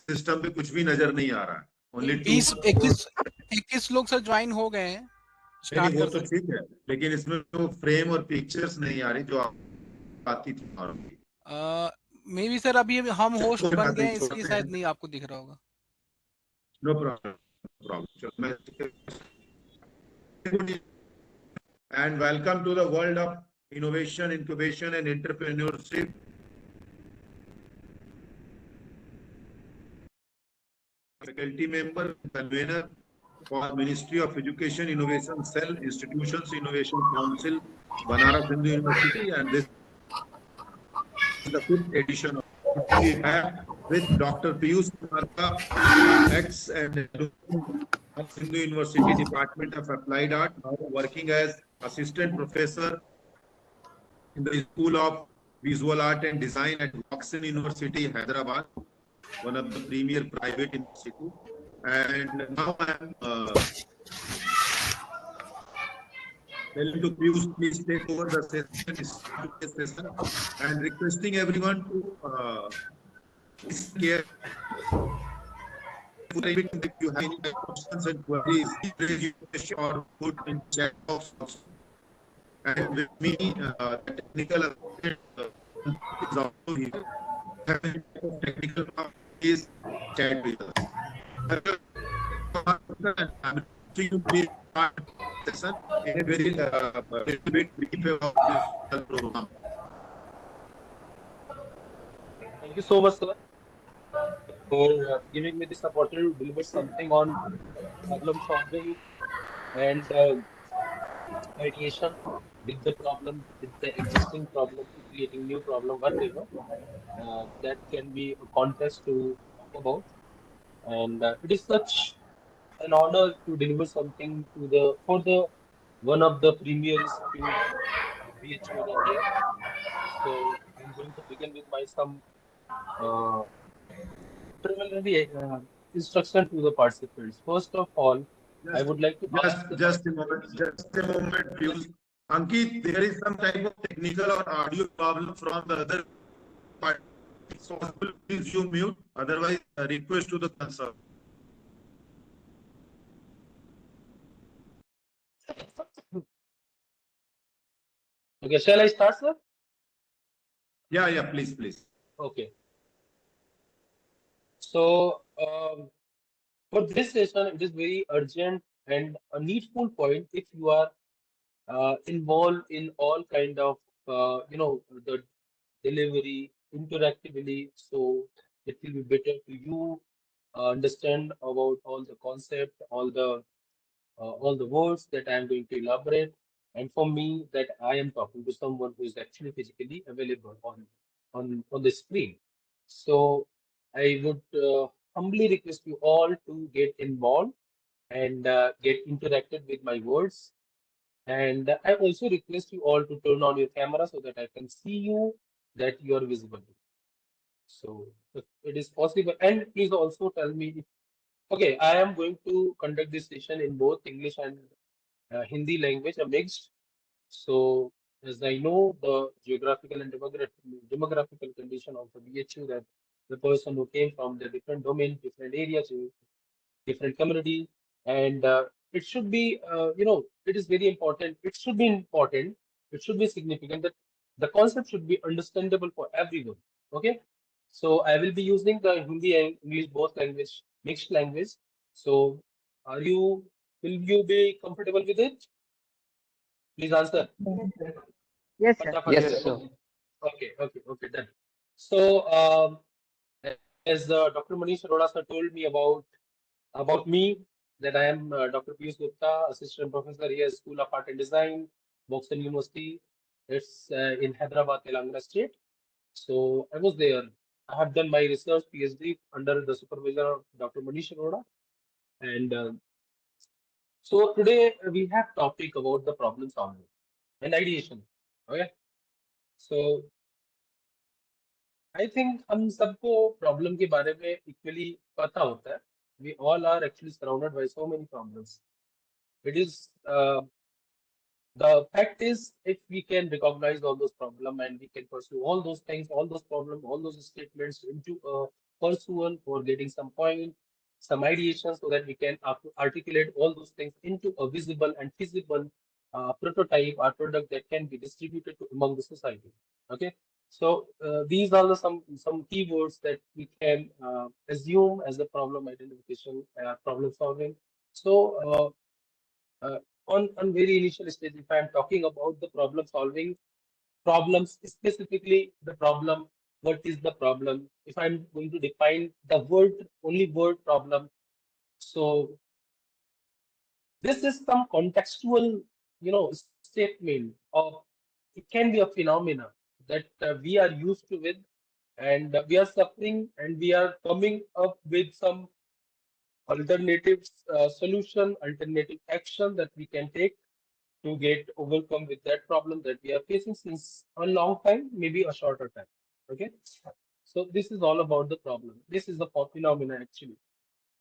System पे कुछ भी नजर नहीं आ रहा है। ओनली 21 लोग सर ज्वाइन हो गए हैं, स्टार्ट वो कर तो सकते ठीक है, लेकिन इसमें तो फ्रेम और पिक्चर्स नहीं आ रही जो आती थी नॉर्मली। मे बी सर अभी हम होस्ट कोई बन बात गए नहीं, हैं इसलिए छोड़ते शायद हैं। नहीं आपको दिख रहा होगा। नो प्रॉब्लम, चलो मैं। And welcome to the world of innovation, incubation, and entrepreneurship. Faculty member, convener for Ministry of Education, Innovation Cell, Institutions Innovation Council, Banaras Hindu University, and this is the 5th edition. We have with Dr. Piyush Marka, ex and of Hindu University Department of Applied Art, now working as assistant professor in the School of Visual Art and Design at Voxen University, Hyderabad, one of the premier private university. And now I am telling to Piyush, please take over the session and requesting everyone to care. If you have any questions and queries, or put in chat box also. And with me, the technical is also here. Technical is chat with us. I'm to be session in a very little bit brief about this program. Thank you so much, sir, for giving me this opportunity to deliver something on problem solving and ideation with the problem, with the existing problem, to creating new problem, whatever. That can be a contest to talk about. And it is such an honor to deliver something to the for the one of the premier institute BHU in India. So I'm going to begin with my some uh, preliminary instruction to the participants. First of all, I would like to ask the Just a participants. moment, Piyush. Ankit, there is some type of technical or audio problem from the other part. It's possible, please you mute. Otherwise, a request to the concern. Okay, shall I start, sir? Yeah, please. Okay. So for this session, it is very urgent and a needful point if you are involved in all kind of the delivery interactively. So it will be better to you understand about all the concept, all the words that I am going to elaborate, and for me that I am talking to someone who is actually physically available on the screen. So I would humbly request you all to get involved and get interacted with my words. And I also request you all to turn on your camera so that I can see you, that you are visible. So if it is possible, and please also tell me if, okay, I am going to conduct this session in both English and Hindi language, a mixed. So as I know the geographical and demographical condition of the BHU, that the person who came from the different domain, different areas, different community, and it should be, it is very important. It should be important. It should be significant that the concept should be understandable for everyone. Okay, so I will be using the Hindi and English both language, mixed language. So, are you? Will you be comfortable with it? Please answer. Yes, sir. Yes, sir. Okay, done. So, as Dr. Manish Arora sir told me about me, that I am Dr. Piyush Gupta, Assistant Professor here, School of Art and Design, Boston University. It's in Hyderabad, Telangana state. So I was there. I have done my research PhD under the supervision of Dr. Manish Arora. And so today we have topic about the problem solving and ideation. Okay. So I think हम सबको problem के बारे में equally पता होता है. We all are actually surrounded by so many problems. It is the fact is, if we can recognize all those problems and we can pursue all those things, all those problems, all those statements into a pursual, for getting some point, some ideation, so that we can articulate all those things into a visible and feasible prototype or product that can be distributed to among the society. Okay, so these are the some keywords that we can assume as a problem identification, problem solving. So on very initial stage, if I am talking about the problem solving, problems specifically the problem, what is the problem? If I'm going to define the word, only word problem, so this is some contextual, statement, or it can be a phenomena that we are used to with, and we are suffering, and we are coming up with some alternative solution, alternative action that we can take to get overcome with that problem that we are facing since a long time, maybe a shorter time. Okay, so this is all about the problem. This is the phenomena actually.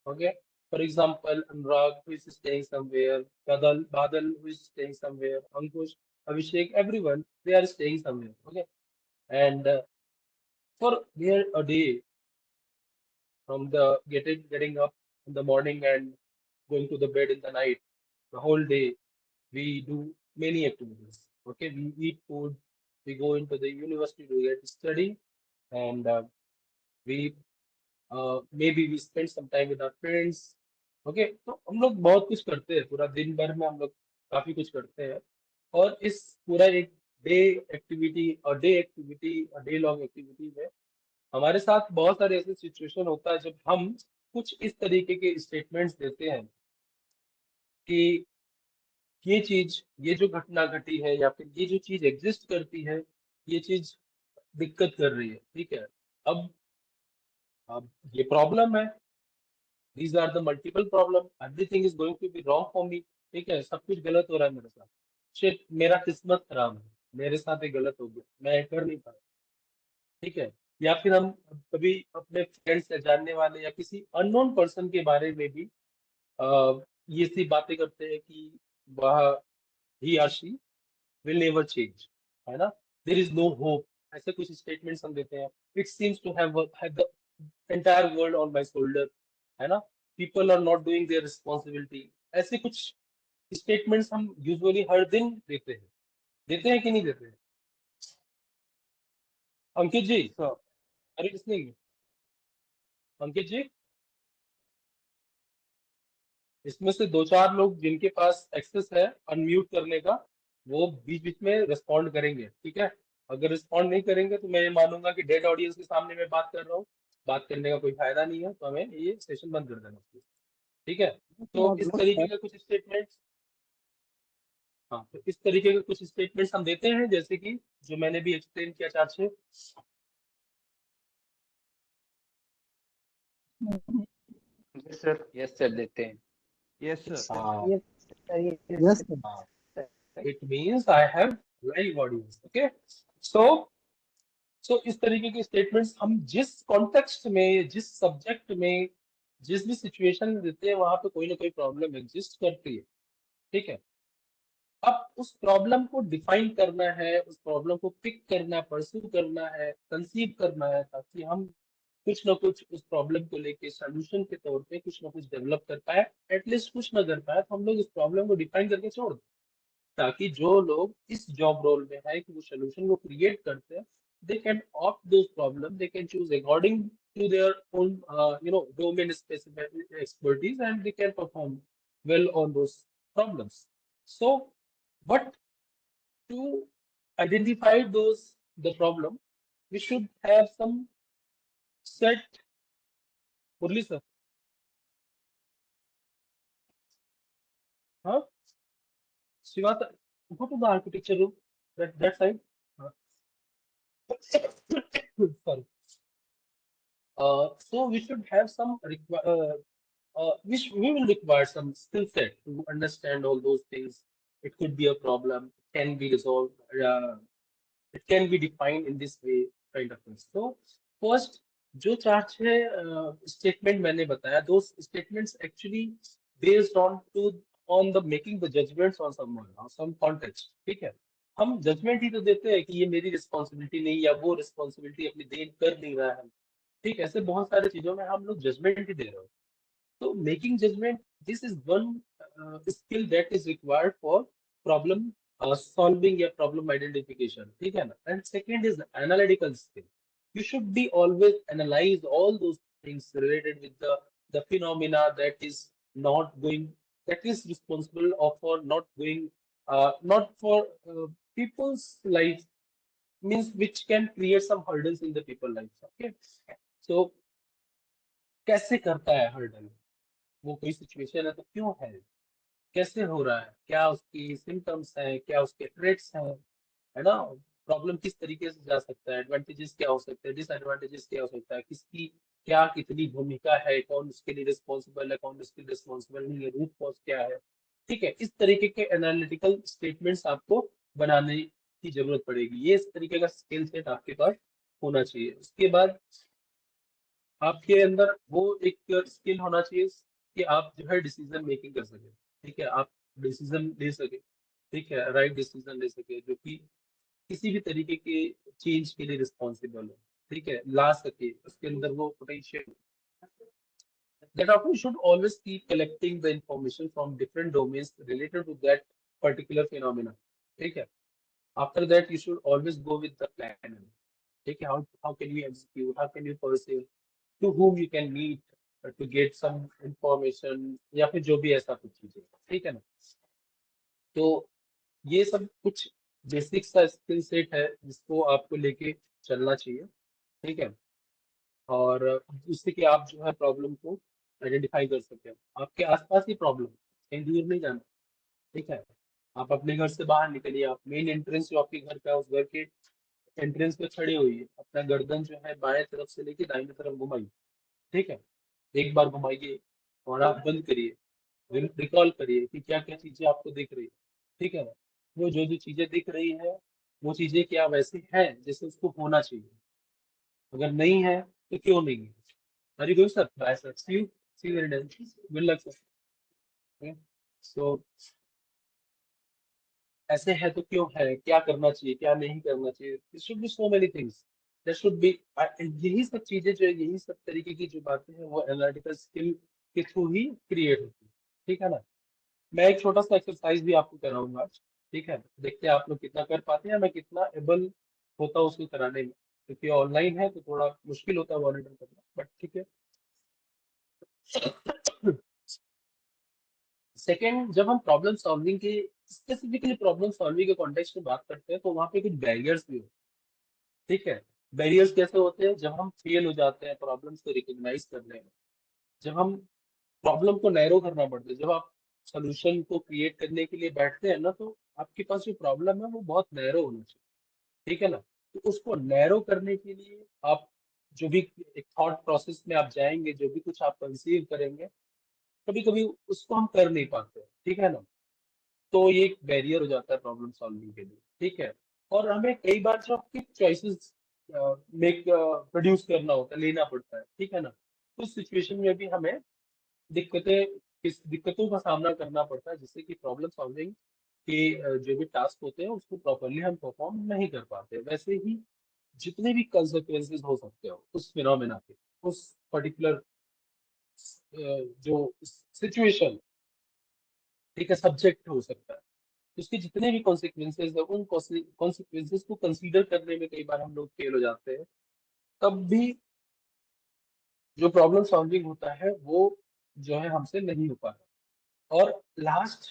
Okay, for example, Anurag who is staying somewhere, Badal who is staying somewhere, Ankush, Abhishek, everyone, they are staying somewhere. Okay, and for their a day, from the getting up in the morning and going to the bed in the night, the whole day we do many activities. Okay, we eat food, we go into the university to get study, and we maybe we spend some time with our friends. Okay, तो हम लोग बहुत कुछ करते हैं, पूरा दिन भर में हम लोग काफी कुछ करते हैं, और इस पूरा एक डे डे लॉन्ग एक्टिविटी में हमारे साथ बहुत सारे ऐसे सिचुएशन होता है जब हम कुछ इस तरीके के स्टेटमेंट्स देते हैं कि ये चीज, ये जो घटना घटी है, या फिर ये जो चीज एग्जिस्ट करती है, ये चीज दिक्कत कर रही है। ठीक है, अब अब ये प्रॉब्लम है, these are the multiple problem, everything is going to be wrong for me. ठीक है, सब कुछ गलत हो रहा है मेरे साथ, शिट मेरा किस्मत खराब है, मेरे साथ ये गलत हो गया, मैं कर नहीं पाया। ठीक है, या फिर हम कभी अपने फ्रेंड्स या जानने वाले या किसी अननोन पर्सन के बारे में भी ये सी बातें करते हैं कि वह ही या शी will never change, है ना, there is no hope, ऐसे कुछ स्टेटमेंट्स हम देते हैं, it seems to have the entire world on my shoulder, है ना, people are not doing their responsibility, ऐसे कुछ स्टेटमेंट्स हम यूजुअली हर दिन देते हैं कि नहीं देते हैं? अंकित जी, अरे लिसनिंग, अंकित जी, इसमें से दो चार लोग जिनके पास एक्सेस है अनम्यूट करने का, वो बीच बीच में रिस्पॉन्ड करेंगे। ठीक है, अगर रिस्पॉन्ड नहीं करेंगे तो मैं ये मानूंगा कि डेड ऑडियंस के सामने मैं बात कर रहा हूँ, बात करने का कोई फायदा नहीं है, तो हमें ये सेशन बंद कर देना चाहिए। ठीक है, तो इस तरीके के कुछ स्टेटमेंट्स, हाँ, तो इस तरीके के कुछ स्टेटमेंट्स हम देते हैं, जैसे कि जो मैंने भी एक्सप्लेन किया चार छः। यस सर देते हैं। Yes, sir. हाँ, Yes, sir. Yes, sir. हाँ, it means I have live audience. Okay, so इस तरीके के स्टेटमेंट्स हम जिस कॉन्टेक्स्ट में, जिस सब्जेक्ट में, जिस भी सिचुएशन में देते हैं, वहां पे कोई ना कोई प्रॉब्लम एग्जिस्ट करती है। ठीक है, अब उस प्रॉब्लम को डिफाइन करना है, उस प्रॉब्लम को पिक करना, परस्यू करना है, कंसीव करना है, ताकि हम कुछ ना कुछ उस प्रॉब्लम को लेके सोल्यूशन के तौर पे कुछ ना कुछ डेवलप कर पाए, एटलीस्ट कुछ ना कर पाए तो हम लोग उस प्रॉब्लम को डिफाइन करके छोड़ दें, ताकि जो लोग इस जॉब रोल में है कि वो सोल्यूशन को क्रिएट करते हैं, they can opt those problems, they can choose according to their own domain specific expertise, and they can perform well on those problems. So but to identify the problem, we should have some set. Murli sir, huh? Shiva sir, go to the architecture room, that side. Sorry. So we should have some we will require some skill set to understand all those things. It could be a problem, can be resolved, it can be defined in this way, kind of things. So first, जो चार छह statement मैंने बताया, those statements actually based on the making the judgments on someone or some context. ठीक है, हम judgement ही तो देते हैं कि ये मेरी रिस्पॉन्सिबिलिटी नहीं, या वो रिस्पॉन्सिबिलिटी अपनी देन कर नहीं रहा है, ठीक है, ऐसे बहुत सारे चीजों में हम लोग जजमेंट ही दे रहे हो। तो making judgement, this is one skill that is required for problem solving या प्रॉब्लम आइडेंटिफिकेशन, ठीक है ना। And second is analytical skill, you should be always analyze all those things related with the phenomena that is not going, that is responsible of for not going, not for people's life, means which can create some hurdles in the people lives, okay। So कैसे करता है hurdle, वो कोई situation है तो क्यों है, कैसे हो रहा है, क्या उसकी सिम्टम्स है, क्या उसके ट्रेट्स हैं, है ना। प्रॉब्लम किस तरीके से जा सकता है, एडवांटेजेस क्या हो सकते हैं, डिसएडवांटेजेस क्या हो सकता है, किसकी क्या कितनी भूमिका है, कौन उसके लिए रिस्पॉन्सिबल है, कौन उसके लिए रिस्पॉन्सिबल नहीं है, रूट कॉज क्या है, ठीक है। इस तरीके के एनालिटिकल स्टेटमेंट्स आपको बनाने की जरूरत पड़ेगी। ये इस तरीके का स्किल सेट आपके पास होना चाहिए। उसके बाद आपके अंदर वो एक स्किल होना चाहिए कि आप जो है डिसीजन मेकिंग कर सके, ठीक है, आप डिसीजन ले सके, ठीक है, राइट डिसीजन ले सके, जो कि किसी भी तरीके के चेंज के लिए रिस्पॉन्सिबल हो, ठीक है, ला सके, उसके अंदर वो potential. That often should always keep collecting the information from different domains related to that particular phenomena, ठीक है। After that, you should always go with the plan, ठीक है, how can you execute, how can you pursue, to whom you can meet to get some information, या फिर जो भी ऐसा कुछ चीजें, ठीक है ना। तो ये सब कुछ बेसिक सा स्किल सेट है जिसको आपको लेके चलना चाहिए, ठीक है। और जिससे कि आप जो है प्रॉब्लम को आइडेंटिफाई कर सकें। आपके आसपास ही प्रॉब्लम, कहीं दूर नहीं जाना, ठीक है। आप अपने घर से बाहर निकलिए, आप मेन एंट्रेंस जो आपके घर का है उस घर के एंट्रेंस पे खड़े हुई, अपना गर्दन जो है बाएं तरफ से लेके दाहिने तरफ घुमाइए, ठीक है। एक बार घुमाइए और आप बंद करिए, रिकॉल करिए कि क्या क्या चीजें आपको दिख रही है, ठीक है। वो जो जो चीजें दिख रही है वो चीजें क्या वैसे हैं जैसे उसको होना चाहिए, अगर नहीं है तो क्यों नहीं है। Are you going sir, bye sir, see you very done, good luck sir. So ऐसे है तो क्यों है, क्या करना चाहिए, क्या नहीं करना चाहिए, it should be so many things, that should be, यही सब चीजें जो है, यही सब तरीके की जो बातें हैं वो एनालिटिकल स्किल के थ्रू ही क्रिएट होती है, ठीक है ना। मैं एक छोटा सा एक्सरसाइज भी आपको कराऊंगा आज, ठीक है, देखते हैं आप लोग कितना कर पाते हैं, मैं कितना एबल होता हूँ उसको कराने में, क्योंकि ऑनलाइन है तो थोड़ा मुश्किल होता है मॉनिटर करना, बट ठीक है। सेकेंड, जब हम प्रॉब्लम सॉल्विंग के, स्पेसिफिकली प्रॉब्लम सॉल्विंग के कॉन्टेक्स्ट में बात करते हैं तो वहाँ पे कुछ बैरियर्स भी होते हैं, ठीक है। बैरियर्स कैसे होते हैं, जब हम फेल हो जाते हैं प्रॉब्लम्स को रिकॉग्नाइज करने में, जब हम प्रॉब्लम को नैरो करना पड़ता है, जब आप सोल्यूशन को क्रिएट करने के लिए बैठते हैं ना, तो आपके पास जो प्रॉब्लम है वो बहुत नैरो होना चाहिए, ठीक है ना। तो उसको नैरो करने के लिए आप जो भी एक थॉट प्रोसेस में आप जाएंगे, जो भी कुछ आप कंसीव करेंगे, कभी कभी उसको हम कर नहीं पाते, ठीक है ना। तो ये एक बैरियर हो जाता है प्रॉब्लम सॉल्विंग के लिए, ठीक है। और हमें कई बार जो क्विक चॉइसेस मेक प्रोड्यूस करना होता है, लेना पड़ता है, ठीक है ना। तो उस सिचुएशन में भी हमें दिक्कतें, किस दिक्कतों का सामना करना पड़ता है, जिससे कि प्रॉब्लम सॉल्विंग के जो भी टास्क होते हैं उसको प्रॉपरली हम परफॉर्म नहीं कर पाते। वैसे ही जितने भी कंसेक्वेंसेस हो सकते हो उस फिनोमेना के, उस पर्टिकुलर जो सिचुएशन, ठीक है, सब्जेक्ट हो सकता है, उसके जितने भी कॉन्सिक्वेंसेस है उन कॉन्सिक्वेंसेस को कंसीडर करने में कई बार हम लोग फेल हो जाते हैं। तब भी जो प्रॉब्लम सॉल्विंग होता है वो जो है हमसे नहीं हो पाता। और लास्ट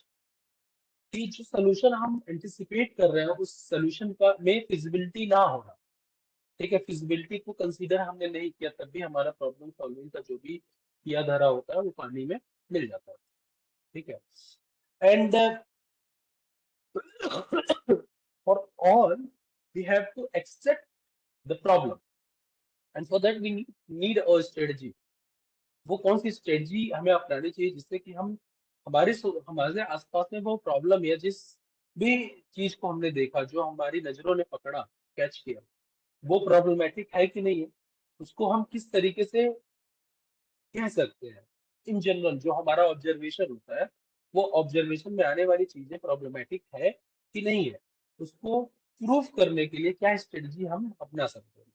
कि जो सोल्यूशन हम एंटिसिपेट कर रहे हैं उस सोल्यूशन का में फिजिबिलिटी ना होना, ठीक है, फिजिबिलिटी को कंसीडर हमने नहीं किया, तब भी हमारा प्रॉब्लम सॉल्विंग का जो भी किया धरा होता है वो पानी में मिल जाता है, ठीक है। And for all we have to accept the problem, and for that we need a strategy। वो कौन सी स्ट्रेटजी हमें अपनानी चाहिए जिससे कि हम हमारे आसपास में वो प्रॉब्लम या जिस भी चीज को हमने देखा, जो हमारी नजरों ने पकड़ा, कैच किया, वो प्रॉब्लमेटिक है कि नहीं है, उसको हम किस तरीके से कह सकते हैं। इन जनरल जो हमारा ऑब्जर्वेशन होता है, वो ऑब्जर्वेशन में आने वाली चीजें प्रॉब्लमेटिक है कि नहीं है, उसको प्रूफ करने के लिए क्या स्ट्रेटजी हम अपना सकते हैं।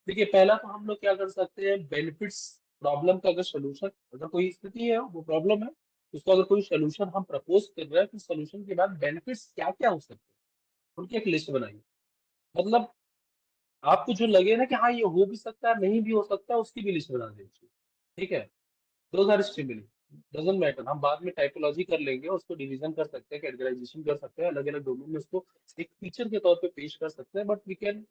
देखिए पहला तो हम लोग क्या कर सकते हैं, बेनिफिट्स प्रॉब्लम का अगर सोल्यूशन, अगर कोई स्थिति है वो प्रॉब्लम है, उसको अगर कोई सोल्यूशन हम प्रपोज कर रहे हैं तो सोल्यूशन के बाद बेनिफिट्स क्या क्या हो सकते हैं उनकी एक लिस्ट बनाइए। मतलब आपको जो लगे ना कि हाँ ये हो भी सकता है, नहीं भी हो सकता है, उसकी भी लिस्ट बना दीजिए। ठीक है, those are stimuli, doesn't matter, हम बाद में टाइपोलॉजी कर लेंगे, उसको डिवीजन कर सकते हैं, कैटेगराइजेशन कर सकते हैं, अलग अलग डोमेन में उसको एक फीचर के तौर पे पेश कर सकते हैं, but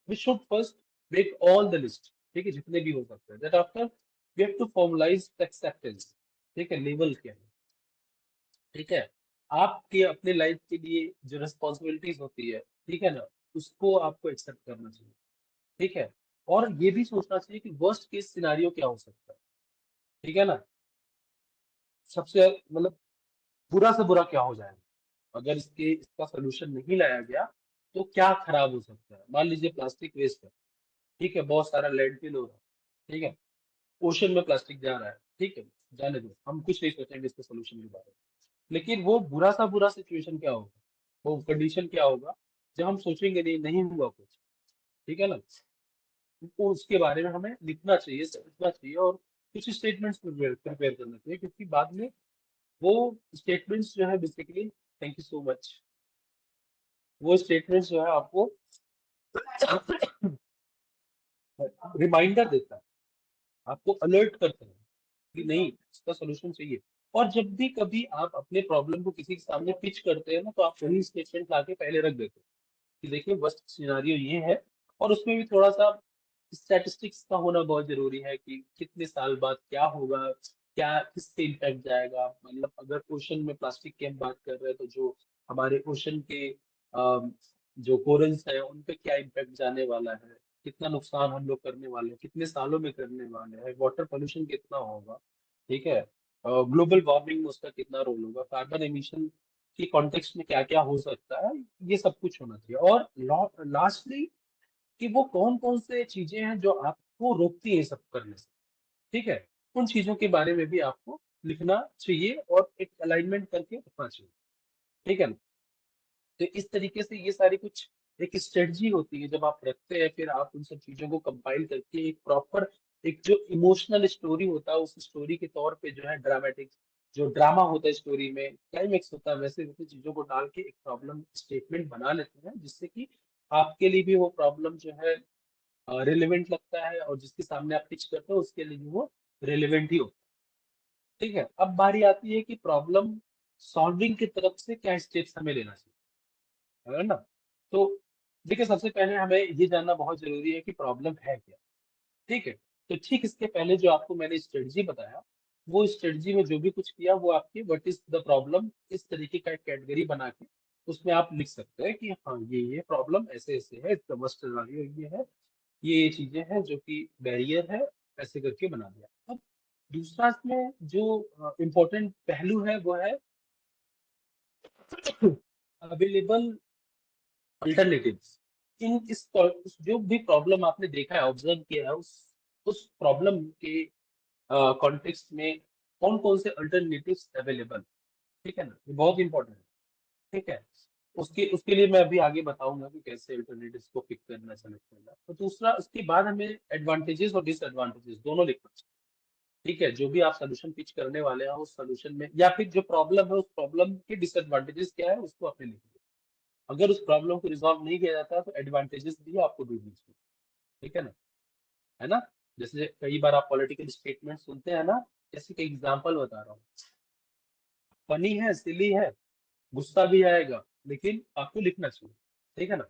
we should first make all the list. ठीक है, जितने भी हो सकते हैं, that after we have to formalize acceptance. ठीक है, लेवल क्या है। ठीक है, आपके अपने लाइफ के लिए जो रिस्पॉन्सिबिलिटीज होती है, ठीक है ना, उसको आपको एक्सेप्ट करना चाहिए। ठीक है, और ये भी सोचना चाहिए कि वर्स्ट केस सिनारियो क्या हो सकता है। ठीक है ना, सबसे मतलब बुरा से बुरा क्या हो जाएगा अगर इसका सोल्यूशन नहीं लाया गया, तो क्या खराब हो सकता है। मान लीजिए प्लास्टिक वेस्ट है, ठीक है, बहुत सारा लैंडफिल हो रहा है, ठीक है, ओशन में प्लास्टिक जा रहा है, ठीक है, जाने दो, हम कुछ नहीं सोचेंगे इसके सोल्यूशन के बारे में। लेकिन वो बुरा सा बुरा सिचुएशन क्या होगा, वो कंडीशन क्या होगा जब हम सोचेंगे नहीं, नहीं हुआ कुछ। ठीक है ना, तो उसके बारे में हमें लिखना चाहिए, समझना चाहिए, और कुछ स्टेटमेंट्स प्रिपेयर करना चाहिए, क्योंकि बाद में वो स्टेटमेंट्स जो है basically, thank you so much, वो स्टेटमेंट्स जो है आपको रिमाइंडर देता है, आपको अलर्ट करता है कि नहीं, इसका सोल्यूशन चाहिए। और जब भी कभी आप अपने प्रॉब्लम को किसी के सामने पिच करते हैं ना, तो आप वही स्टेटमेंट लाके पहले रख देते हैं कि देखिए वर्स्ट सिनेरियो ये है, और उसमें भी थोड़ा सा स्टैटिस्टिक्स का होना बहुत जरूरी है कि कितने साल बाद क्या होगा, क्या किससे इम्पैक्ट जाएगा। मतलब अगर ओशन में प्लास्टिक की हम बात कर रहे हैं, तो जो हमारे ओशन के जो कोरल्स है उन पे क्या इम्पैक्ट जाने वाला है, कितना नुकसान हम लोग करने वाले हैं, कितने सालों में करने वाले हैं, वाटर पोल्यूशन कितना होगा। ठीक है, ग्लोबल वार्मिंग में उसका कितना रोल होगा, कार्बन एमिशन के कॉन्टेक्स्ट में क्या क्या हो सकता है, ये सब कुछ होना चाहिए। और लास्टली कि वो कौन कौन से चीजें हैं जो आपको रोकती है ये सब करने से। ठीक है, उन चीजों के बारे में भी आपको लिखना चाहिए और एक अलाइनमेंट करके रखना चाहिए। ठीक है ना, तो इस तरीके से ये सारी कुछ एक स्ट्रेटजी होती है जब आप रखते हैं, फिर आप उन सब चीजों को कंपाइल करके एक प्रॉपर, एक जो इमोशनल स्टोरी होता है उस स्टोरी के तौर पे जो है ड्रामेटिक, जो ड्रामा होता है स्टोरी में, क्लाइमेक्स होता है, वैसे वैसे चीजों को डाल के एक प्रॉब्लम स्टेटमेंट बना लेते हैं, जिससे कि आपके लिए भी वो प्रॉब्लम जो है रिलेवेंट लगता है, और जिसके सामने आप पिच करते हो उसके लिए भी वो रिलेवेंट ही होता है। ठीक है, अब बारी आती है कि प्रॉब्लम सॉल्विंग की तरफ से क्या स्टेप्स हमें लेना चाहिए, है ना। तो देखिए सबसे पहले हमें ये जानना बहुत जरूरी है कि प्रॉब्लम है क्या। ठीक है, तो ठीक इसके पहले जो आपको मैंने स्ट्रेटजी बताया, वो स्ट्रेटजी में जो भी कुछ किया वो आपकी व्हाट इज द प्रॉब्लम, इस तरीके का एक कैटेगरी बना के उसमें आप लिख सकते हैं कि हाँ ये प्रॉब्लम ऐसे ऐसे है, इसका वर्स्ट सिनेरियो ये है, ये चीजें हैं जो कि बैरियर है, ऐसे करके बना दिया। अब दूसरा इसमें जो इम्पोर्टेंट पहलू है वो है अवेलेबल अल्टरनेटिव्स। इस जो भी प्रॉब्लम आपने देखा है, ऑब्जर्व किया है, उस प्रॉब्लम के कॉन्टेक्स्ट में कौन कौन से अल्टरनेटिव्स अवेलेबल। ठीक है ना, ये बहुत इंपॉर्टेंट है। ठीक है, उसके उसके लिए मैं अभी आगे बताऊंगा कि कैसे अल्टरनेटिव्स को पिक करना, सेलेक्ट करना। तो दूसरा, उसके बाद हमें एडवांटेजेस और डिसएडवांटेजेस दोनों लिखना चाहिए। ठीक है, जो भी आप सोल्यूशन पिच करने वाले हैं उस सोल्यूशन में, या फिर जो प्रॉब्लम है उस प्रॉब्लम के डिसएडवांटेजेस क्या है उसको आपने लिख दिया। अगर उस प्रॉब्लम को रिजॉल्व नहीं किया जाता तो एडवांटेजेस भी आपको ढूंढनी चाहिए। ठीक है ना, है ना। जैसे कई बार आप पॉलिटिकल स्टेटमेंट सुनते हैं ना, जैसे कि एग्जांपल बता रहा हूँ, फनी है, सिली है, गुस्सा भी आएगा, लेकिन आपको लिखना चाहिए। ठीक है ना,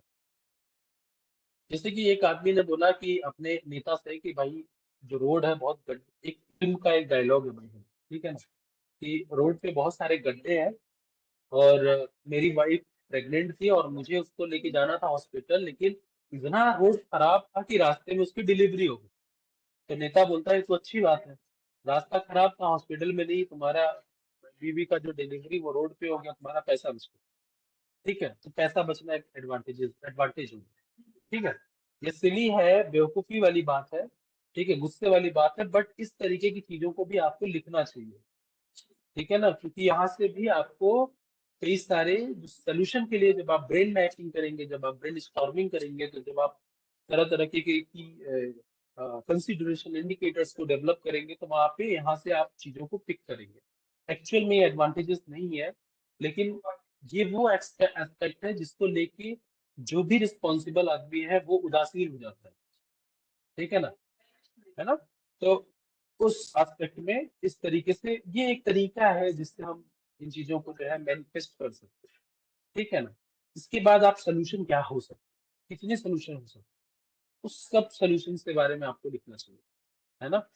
जैसे कि एक आदमी ने बोला कि अपने नेता से कि भाई जो रोड है बहुत एक फिल्म का एक डायलॉग है भाई, ठीक है ना, कि रोड पे बहुत सारे गड्ढे हैं, और मेरी वाइफ प्रेग्नेंट थी और मुझे उसको लेके जाना था हॉस्पिटल, लेकिन इतना रोड खराब था कि रास्ते में उसकी डिलीवरी हो गई। तो नेता बोलता है तो अच्छी बात है, रास्ता खराब था, हॉस्पिटल में नहीं, तुम्हारा बीवी का जो डिलीवरी वो रोड पे हो गया, तुम्हारा पैसा बच गया। ठीक है, तो पैसा बचना एक एडवांटेज हो गया। ठीक है, ये सिली है, बेवकूफी वाली बात है, ठीक है, गुस्से वाली बात है, बट इस तरीके की चीजों को भी आपको लिखना चाहिए। ठीक है ना, क्योंकि यहाँ से भी आपको कई सारे सोल्यूशन के लिए जब आप ब्रेन मैपिंग करेंगे, जब आप ब्रेन स्टॉर्मिंग करेंगे, तो जब आप तरह तरह की कंसिडरेशन इंडिकेटर्स को डेवलप करेंगे तो वहां पे यहाँ से आप चीजों को पिक करेंगे। एक्चुअल में एडवांटेजेस नहीं है, लेकिन ये वो एस्पेक्ट है जिसको लेके जो भी रिस्पॉन्सिबल आदमी है वो उदासीन हो जाता है, ठीक है ना। तो उस एस्पेक्ट में इस तरीके से ये एक तरीका है जिससे हम इन चीजों को जो है मैनिफेस्ट कर सकते हैं, ठीक है ना। इसके बाद आप सोल्यूशन क्या हो सकते हैं, कितने सोल्यूशन हो सकते हैं, उस सब सोल्यूशन के बारे में आपको लिखना चाहिए, है ना।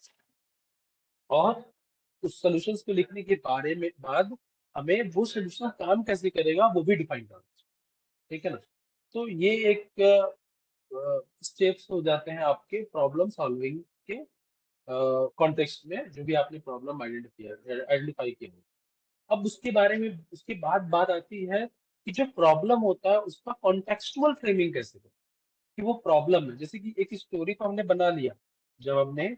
और उस सॉल्यूशंस को लिखने के बारे में बाद हमें वो सॉल्यूशन काम कैसे करेगा वो भी डिफाइन करना चाहिए, ठीक है ना। तो ये एक स्टेप्स हो जाते हैं आपके प्रॉब्लम सॉल्विंग के कॉन्टेक्स्ट में, जो भी आपने प्रॉब्लम आइडेंटिफाई किया। अब उसके बारे में उसके बाद बात आती है कि जो प्रॉब्लम होता है उसका कॉन्टेक्सुअल फ्रेमिंग कैसे करें, कि वो प्रॉब्लम है। जैसे कि एक स्टोरी तो हमने बना लिया जब हमने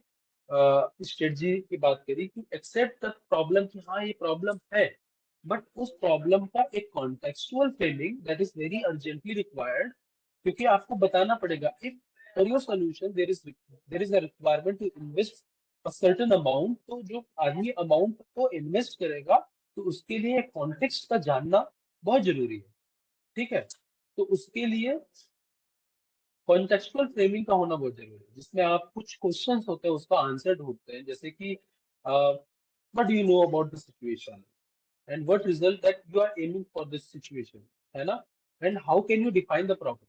स्ट्रेटजी की बात करी कि एक्सेप्ट द प्रॉब्लम, कि हाँ ये प्रॉब्लम है, बट उस प्रॉब्लम का एक contextual framing that is very urgently required, क्योंकि आपको बताना पड़ेगा if for your solution there is a requirement to invest a certain amount, तो जो आदमी अमाउंट को इन्वेस्ट करेगा तो उसके लिए कॉन्टेक्स्ट का जानना बहुत जरूरी है, ठीक है। तो उसके लिए कॉन्टेक्चुअल फ्रेमिंग का होना बहुत जरूरी है, जिसमें आप कुछ क्वेश्चंस होते हैं उसका आंसर ढूंढते हैं, जैसे कि what do you know about the situation and what result that you are aiming for this situation, है ना। And how can you define the problem,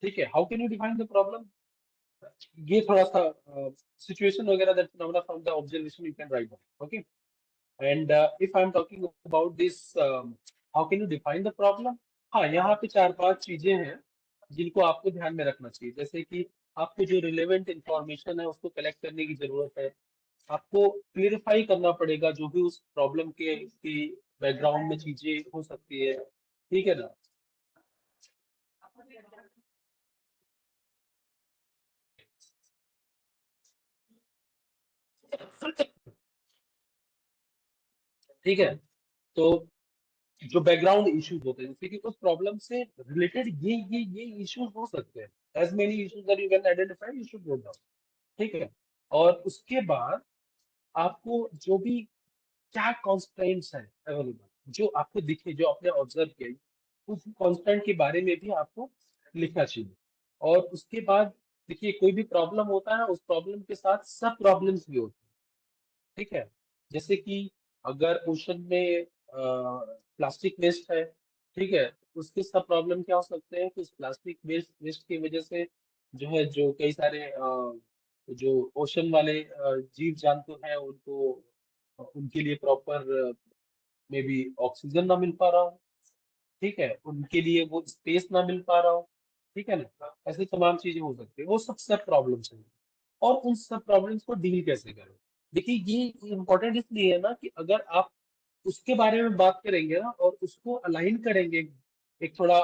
ठीक है, how can you define the problem. ये थोड़ा सा सिचुएशन वगैरह that phenomena from the observation you can write down, okay. And if I am talking about this how can you define the problem, हाँ यहाँ पे 4-5 चीजें हैं जिनको आपको ध्यान में रखना चाहिए। जैसे कि आपको जो रिलेवेंट इंफॉर्मेशन है उसको कलेक्ट करने की जरूरत है, आपको क्लियरिफाई करना पड़ेगा जो भी उस प्रॉब्लम के बैकग्राउंड में चीजें हो सकती है, ठीक है ना। ठीक है, तो जो बैकग्राउंड इश्यूज होते हैं, जैसे कि उस प्रॉब्लम से रिलेटेड ये इश्यूज हो सकते हैं, as many issues that you can identify you should note down, ठीक है। और उसके बाद आपको जो भी क्या कॉन्स्टेंट्स है अवेलेबल जो आपको दिखे, जो आपने ऑब्जर्व किया, उस कॉन्स्टेंट के बारे में भी आपको लिखना चाहिए। और उसके बाद देखिए कोई भी प्रॉब्लम होता है उस प्रॉब्लम के साथ सब प्रॉब्लम्स भी होते हैं, ठीक है। जैसे कि अगर ओशन में प्लास्टिक वेस्ट है, ठीक है, उसके सब प्रॉब्लम क्या हो सकते हैं कि उस प्लास्टिक वेस्ट की वजह से जो है जो कई सारे जो ओशन वाले जीव जंतु हैं उनको उनके लिए प्रॉपर में भी ऑक्सीजन ना मिल पा रहा हो, ठीक है, उनके लिए वो स्पेस ना मिल पा रहा हो, ठीक है ना। ऐसे तमाम चीजें हो सकती है, वो सब प्रॉब्लम्स हैं। और उन सब प्रॉब्लम्स को डील कैसे करें, देखिए ये इम्पोर्टेंट इसलिए है ना कि अगर आप उसके बारे में बात करेंगे ना और उसको अलाइन करेंगे एक थोड़ा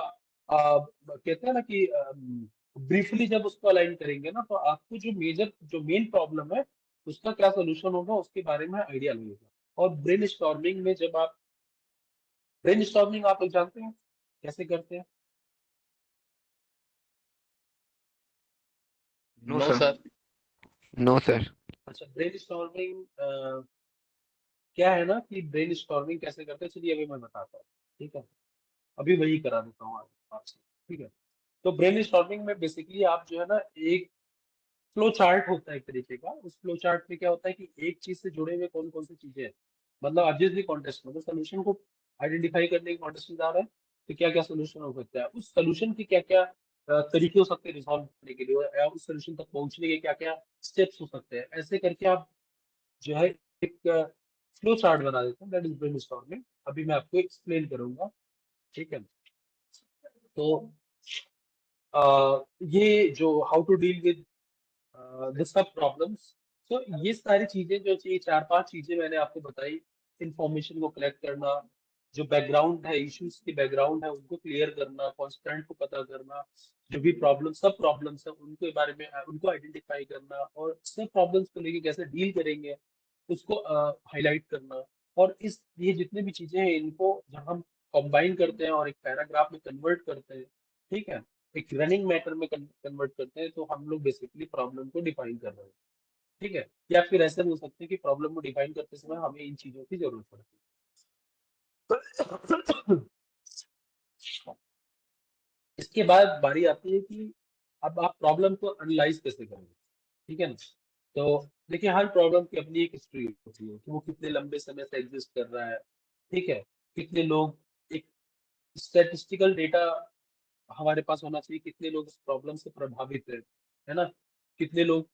कहते हैं ना कि ब्रीफली जब उसको अलाइन करेंगे ना तो आपको जो मेन प्रॉब्लम है उसका क्या सोल्यूशन होगा उसके बारे में आइडिया लगेगा। और ब्रेन स्टॉर्मिंग आप लोग जानते हैं कैसे करते हैं। No no sir. Sir. No sir. अच्छा, ब्रेन स्टॉर्मिंग क्या है ना कि ब्रेन स्टॉर्मिंग कैसे करते हैं, चलिए अभी मैं बताता हूँ, ठीक है, अभी वही करा देता हूँ आपसे, ठीक है। तो ब्रेन स्टॉर्मिंग में बेसिकली आप जो है ना एक फ्लो चार्ट होता है एक तरीके का, उस फ्लो चार्ट में क्या होता है कि एक चीज से जुड़े हुए कौन कौन सी चीजें हैं, मतलब आप जिस भी कॉन्टेस्ट में सोल्यूशन को आइडेंटिफाई करने की कॉन्टेस्ट में जा रहे हैं तो क्या क्या सोल्यूशन हो सकता है, उस सोल्यूशन के क्या क्या तरीके हो सकते हैं रिजॉल्व करने के लिए, या उस सोल्यूशन तक पहुंचने के क्या क्या स्टेप्स हो सकते हैं, ऐसे करके आप जो है एक फ्लो चार्ट बना देते हैं, दैट इज ब्रेन स्टॉर्मिंग। अभी मैं आपको एक्सप्लेन करूंगा, ठीक है। तो ये जो how to deal with this सब प्रॉब्लम्स, तो ये सारी चीजें जो चाहिए 4-5 चीजें मैंने आपको बताई, इंफॉर्मेशन को कलेक्ट करना, जो बैकग्राउंड है इश्यूज की बैकग्राउंड है उनको क्लियर करना, कॉन्स्टेंट को पता करना, जो भी सब प्रॉब्लम्स है उनके बारे में उनको आइडेंटिफाई करना और सब प्रॉब्लम्स को लेके कैसे डील करेंगे उसको हाईलाइट करना। और इस ये जितने भी चीजें हैं इनको जब हम कंबाइन करते हैं और एक पैराग्राफ में कन्वर्ट करते हैं, ठीक है, एक रनिंग मैटर में कन्वर्ट करते हैं, तो हम लोग बेसिकली प्रॉब्लम को डिफाइन कर रहे हैं, ठीक है। या फिर ऐसा भी हो सकता है कि प्रॉब्लम को डिफाइन करते समय हमें इन चीजों की जरूरत पड़ती है। इसके बाद बारी आती है कि अब आप प्रॉब्लम को एनालाइज कैसे करेंगे, ठीक है ना। तो देखिए, हर प्रॉब्लम की अपनी एक हिस्ट्री होती है कि वो कितने लंबे समय से एग्जिस्ट कर रहा है, ठीक है। कितने लोग, एक स्टैटिस्टिकल डेटा हमारे पास होना चाहिए, कितने लोग इस प्रॉब्लम से प्रभावित है ना। कितने लोग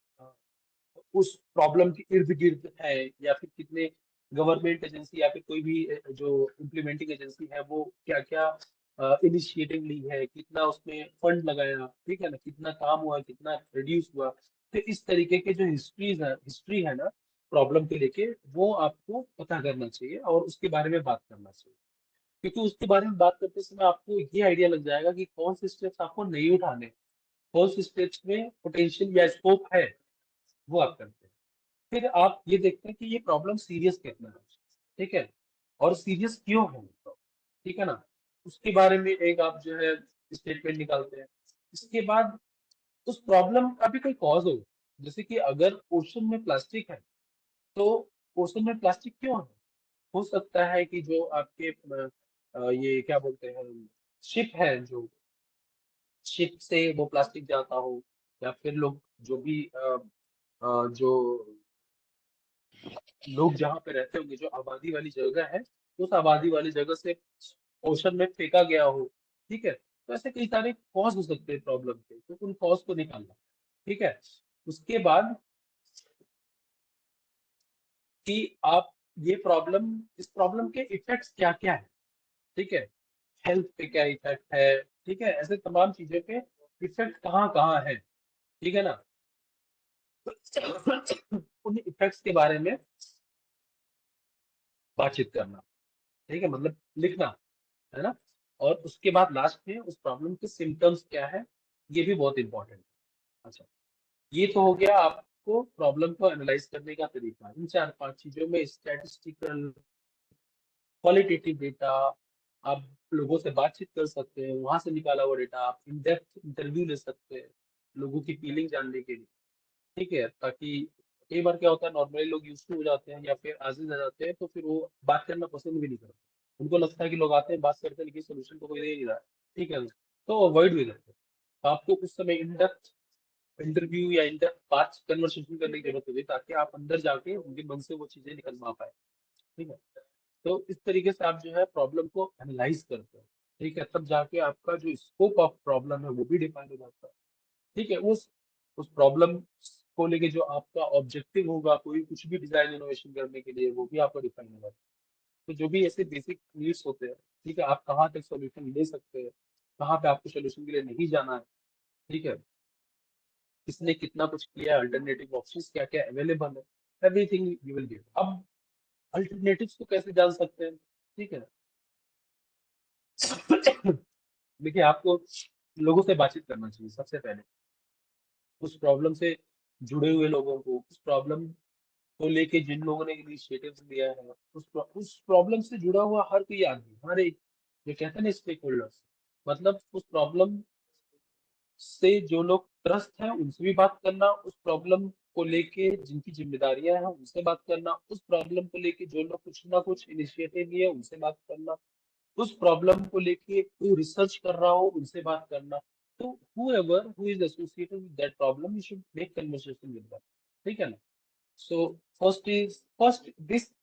उस प्रॉब्लम के इर्द गिर्द है, या फिर कितने गवर्नमेंट एजेंसी या फिर कोई भी जो इम्प्लीमेंटिंग एजेंसी है वो क्या क्या इनिशिएटिव ली है, कितना उसमें फंड लगाया, ठीक है ना, कितना काम हुआ, कितना रिड्यूस हुआ। तो इस तरीके के जो हिस्ट्री है ना प्रॉब्लम के लेके, वो आपको पता करना चाहिए और उसके बारे में बात करना चाहिए। क्योंकि उसके बारे में बात करते समय आपको ये आइडिया लग जाएगा कि कौन से स्टेप्स आपको नहीं उठाने, कौन से स्टेप्स में पोटेंशियल या स्कोप है, वो आप करते हैं। फिर आप ये देखते हैं कि ये प्रॉब्लम सीरियस कितना है, ठीक है, और सीरियस क्यों है, ठीक है ना। उसके बारे में एक आप जो है स्टेटमेंट निकालते हैं। इसके बाद उस प्रॉब्लम का भी कोई कॉज हो, जैसे कि अगर ओशन में प्लास्टिक है, तो ओशन में प्लास्टिक क्यों है। हो सकता है कि जो आपके ये क्या बोलते हैं, शिप है, जो शिप से वो प्लास्टिक जाता हो, या फिर लोग जो भी जो लोग जहाँ पे रहते होंगे, जो आबादी वाली जगह है, उस आबादी वाली जगह से ओशन में फेंका गया हो, ठीक है। तो ऐसे कई सारे कॉज हो सकते हैं प्रॉब्लम के, तो उन कॉज को निकालना, ठीक है। उसके बाद कि आप ये प्रॉब्लम, इस प्रॉब्लम के इफेक्ट्स क्या क्या है, ठीक है। हेल्थ पे क्या इफेक्ट है, ठीक है, ऐसे तमाम चीजों पे इफेक्ट कहाँ कहाँ है, ठीक है ना। उन इफेक्ट्स के बारे में बातचीत करना, ठीक है, मतलब लिखना, है ना। और उसके बाद लास्ट में उस प्रॉब्लम के सिम्टम्स क्या है, ये भी बहुत इंपॉर्टेंट है। अच्छा, ये तो हो गया आपको प्रॉब्लम को एनालाइज करने का तरीका। इन 4-5 चीजों में स्टैटिस्टिकल, क्वालिटेटिव डेटा, आप लोगों से बातचीत कर सकते हैं, वहां से निकाला हुआ डेटा आप इन डेप्थ इंटरव्यू ले सकते हैं, लोगों की फीलिंग जानने के लिए, ठीक है। ताकि कई बार क्या होता है, नॉर्मली लोग यूज टू हो जाते हैं या फिर आजिज आ जाते हैं, तो फिर वो बात करना पसंद भी नहीं करते। उनको लगता है कि लोग आते हैं, बात करते हैं, लेकिन सोल्यूशन तो कोई दे नहीं रहा है, ठीक है, तो अवॉइड भी करते हैं। तो आपको उस समय इन डेप्थ इंटरव्यू या इन डेप्थ बात कन्वर्सेशन करने की जरूरत होती है, ताकि आप अंदर जाके उनके मन से वो चीजें निकलवा पाए, ठीक है। तो इस तरीके से आप जो है प्रॉब्लम को एनालाइज करते हैं, ठीक है, तब जाके आपका जो स्कोप ऑफ प्रॉब्लम है वो भी डिफाइन हो जाता है, ठीक है। उस प्रॉब्लम को लेके जो आपका ऑब्जेक्टिव होगा, कोई कुछ भी डिजाइन इनोवेशन करने के लिए, वो भी आपका डिफाइन होगा। तो जो भी ऐसे बेसिक नीड्स होते हैं, ठीक है, आप कहाँ तक सोल्यूशन ले सकते हैं, कहाँ पे आपको सोल्यूशन के लिए नहीं जाना है, ठीक है, किसने कितना कुछ किया है, अल्टरनेटिव ऑप्शंस क्या क्या अवेलेबल है, एवरीथिंग यू विल गेट। अब अल्टरनेटिव्स को कैसे जान सकते हैं, ठीक है। देखिए, आपको लोगों से बातचीत करना चाहिए सबसे पहले, उस प्रॉब्लम से जुड़े हुए लोगों को, उस प्रॉब्लम को लेके जिन लोगों ने इनिशिएटिव्स लिया है, उस प्रॉब्लम से जुड़ा हुआ हर कोई आदमी, हर एक, जो कहते हैं ना स्टेक होल्डर्स, मतलब उस प्रॉब्लम से जो लोग त्रस्त हैं उनसे भी बात करना, उस प्रॉब्लम को लेके जिनकी जिम्मेदारियां हैं उनसे बात करना, उस प्रॉब्लम को लेके जो लोग कुछ ना कुछ इनिशिएटिव लिए उनसे बात करना, उस प्रॉब्लम को लेके कोई रिसर्च कर रहा हो उनसे बात करना। तो whoever who is associated with that problem, you should make conversation with them, ठीक है ना। So first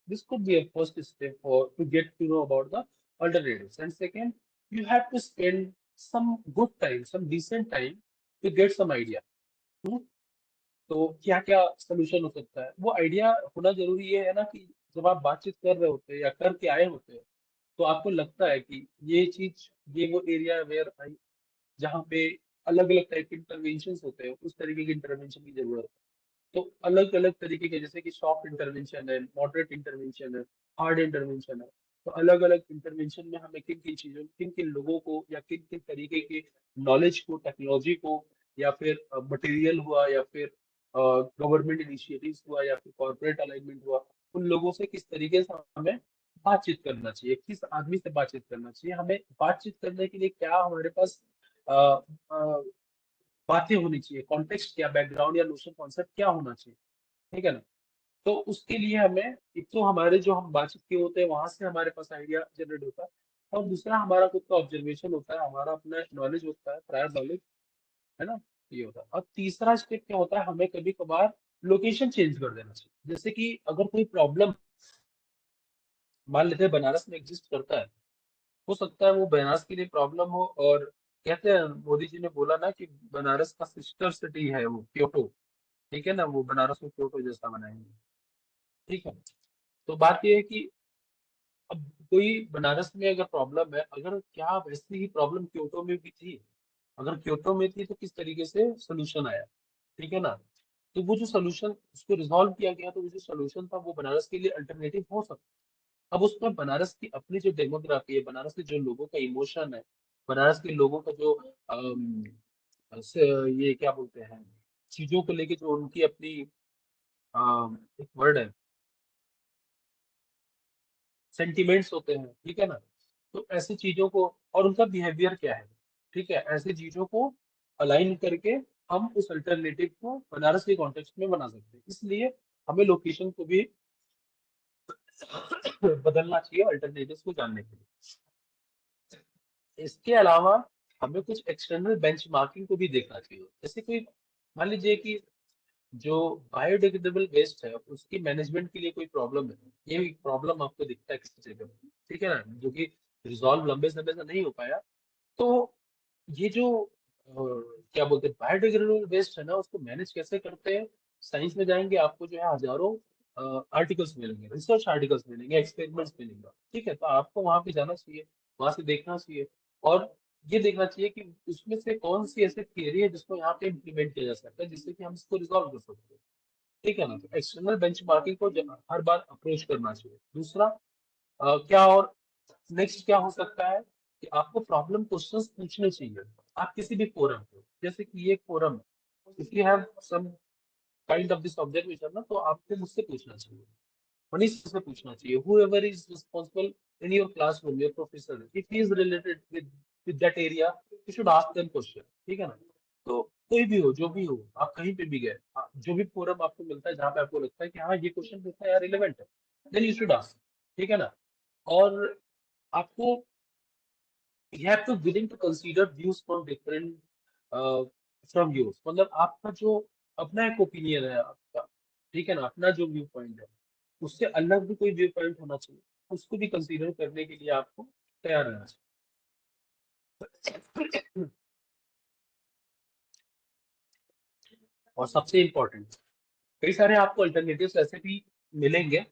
this could be a first step for to get to know about the alternatives, and second, you have to spend some good time, some decent time to get some idea। हम्म, तो क्या क्या solution हो सकता है, वो idea होना जरूरी ये है ना कि जब आप बातचीत कर रहे होते हैं या करके आए होते हैं, तो आपको लगता है कि ये चीज, ये वो एरिया वेयर जहाँ पे अलग अलग टाइप के इंटरवेंशन होते हैं, उस तरीके के इंटरवेंशन की जरूरत है। तो अलग अलग तरीके के, जैसे कि सॉफ्ट इंटरवेंशन है, मॉडरेट इंटरवेंशन है, हार्ड इंटरवेंशन है। तो अलग अलग इंटरवेंशन में हमें किन किन चीजों, किन किन लोगों को या किन किन तरीके के नॉलेज को, टेक्नोलॉजी को, या फिर मटेरियल हुआ, या फिर गवर्नमेंट इनिशिएटिव्स हुआ, या फिर कॉर्पोरेट अलाइनमेंट हुआ, उन लोगों से किस तरीके से हमें बातचीत करना चाहिए, किस आदमी से बातचीत करना चाहिए, हमें बातचीत करने के लिए क्या हमारे पास बातें होनी चाहिए, कॉन्टेक्स्ट क्या, बैकग्राउंड या नोशन कॉन्सेप्ट क्या होना चाहिए, ठीक है ना। तो उसके लिए हमें एक तो हमारे जो हम बातचीत किए होते हैं वहां से हमारे पास आइडिया जनरेट होता है, और दूसरा हमारा खुद का ऑब्जर्वेशन होता है, हमारा अपना नॉलेज होता है, प्रायर नॉलेज, है ना, ये होता है। और तीसरा स्टेप क्या होता है, हमें कभी कभार लोकेशन चेंज कर देना चाहिए। जैसे कि अगर कोई प्रॉब्लम मान लेते हैं बनारस में एग्जिस्ट करता है, हो सकता है वो बनारस के लिए प्रॉब्लम हो, और कहते हैं मोदी जी ने बोला ना कि बनारस का सिस्टर सिटी है वो क्योटो, ठीक है ना, वो बनारस को क्योटो जैसा बनाएंगे, ठीक है। तो बात ये है कि अब कोई बनारस में अगर प्रॉब्लम है, अगर क्या वैसी ही प्रॉब्लम क्योटो में भी थी, अगर क्योटो में थी तो किस तरीके से सोल्यूशन आया, ठीक है ना। तो वो जो सोल्यूशन उसको रिजॉल्व किया गया, तो वो जो सोल्यूशन था वो बनारस के लिए अल्टरनेटिव हो सकता है। अब उसमें बनारस की अपनी जो डेमोग्राफी है, बनारस के जो लोगों का इमोशन है, बनारस के लोगों का जो ये क्या बोलते हैं, चीजों को लेके जो उनकी अपनी एक वर्ड है, सेंटिमेंट्स होते हैं, ठीक है ना। तो ऐसी चीजों को, और उनका बिहेवियर क्या है, ठीक है, ऐसी चीजों को अलाइन करके हम उस अल्टरनेटिव को बनारस के कॉन्टेक्स्ट में बना सकते हैं। इसलिए हमें लोकेशन को भी बदलना चाहिए अल्टरनेटिव्स को जानने के लिए। इसके अलावा हमें कुछ एक्सटर्नल बेंचमार्किंग को भी देखना चाहिए। जैसे कोई मान लीजिए कि जो बायोडिग्रेडेबल वेस्ट है उसकी मैनेजमेंट के लिए कोई प्रॉब्लम है, ये एक प्रॉब्लम आपको दिखता है किसी जगह, ठीक है ना, जो कि रिजॉल्व लंबे समय से नहीं हो पाया। तो ये जो क्या बोलते हैं बायोडिग्रेडेबल वेस्ट है ना, उसको मैनेज कैसे करते हैं, साइंस में जाएंगे आपको जो है हजारों आर्टिकल्स मिलेंगे, रिसर्च आर्टिकल्स मिलेंगे, एक्सपेरिमेंट्स मिलेंगे, ठीक है। तो आपको वहां पे जाना चाहिए, वहां से देखना चाहिए, और ये देखना चाहिए कि उसमें से कौन सी ऐसी थियरी है जिसको यहाँ पे इम्प्लीमेंट किया जा सकता है, जिससे कि हम इसको रिजॉल्व कर सकते हैं, ठीक है ना। तो एक्सटर्नल बेंचमार्किंग को हर बार अप्रोच करना चाहिए। दूसरा क्या और नेक्स्ट क्या हो सकता है कि आपको प्रॉब्लम क्वेश्चंस पूछने चाहिए आप किसी भी फोरम पे, जैसे कि ये फोरम है, if you have some kind of this observation ना, तो आपको मुझसे पूछना चाहिए, मनीष से पूछना चाहिए, whoever is responsible in your classroom, your professor, if he is related with that area, you should ask them question, ठीक है ना। तो कोई भी हो, जो भी हो, आप कहीं पे भी गए, जो भी फोरम आपको मिलता है जहाँ पे आपको लगता है कि हाँ ये क्वेश्चन पूछना है यार रिलेवेंट है, देन यू शुड आस्क, ठीक है ना। और आपको you have to willing to consider views from different from yours, मतलब आपका जो अपना एक ओपिनियन है आपका, ठीक है ना, अपना जो व्यू पॉइंट है उससे अलग भी कोई व्यू पॉइंट होना चाहिए, उसको भी कंसीडर करने के लिए आपको तैयार रहना चाहिए। और सबसे इम्पोर्टेंट, कई सारे आपको अल्टरनेटिव्स ऐसे भी मिलेंगे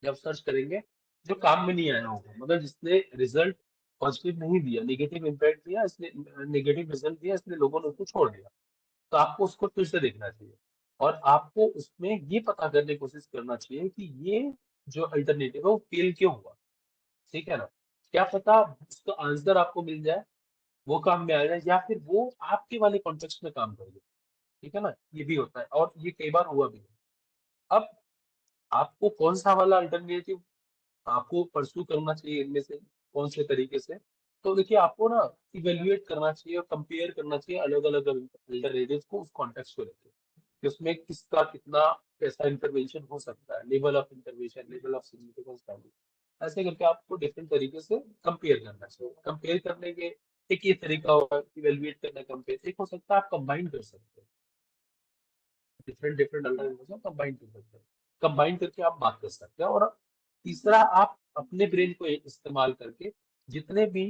जब सर्च करेंगे जो काम में नहीं आया होगा, मतलब जिसने रिजल्ट पॉजिटिव नहीं दिया, नेगेटिव इम्पैक्ट दिया, इसलिए नेगेटिव रिजल्ट दिया, इसलिए लोगों ने उसको छोड़ दिया। तो आपको उसको फिर से देखना चाहिए, और आपको उसमें ये पता करने की कोशिश करना चाहिए कि ये जो अल्टरनेटिव है वो फेल क्यों हुआ, ठीक है ना। क्या पता उसका आंसर आपको मिल जाए, वो काम में आ जाए, या फिर वो आपके वाले कॉन्टेक्स्ट में काम कर दे, ठीक है ना, ये भी होता है, और ये कई बार हुआ भी है। अब आपको कौन सा वाला अल्टरनेटिव आपको परस्यू करना चाहिए इनमें से, कौन से तरीके से, तो देखिए आपको ना इवेल्युएट करना चाहिए और कंपेयर करना चाहिए अलग अलग अल्टरनेटिव को उस कॉन्टेक्स्ट को लेकर, कि उसमें किसका कितना कैसा इंटरवेंशन हो सकता है, level of intervention, level of significance value, ऐसे करके आपको डिफरेंट तरीके से कंपेयर करना चाहिए। कंपेयर करने के एक ये तरीका होगा इवेल्युएट करना, कंपेयर, एक हो सकता है आप कंबाइन कर सकते हैं, डिफरेंट डिफरेंट अल्टरनेटिव कंबाइन कर सकते हैं, कंबाइन करके आप बात कर सकते हैं। और तीसरा, आप अपने ब्रेन को इस्तेमाल करके जितने भी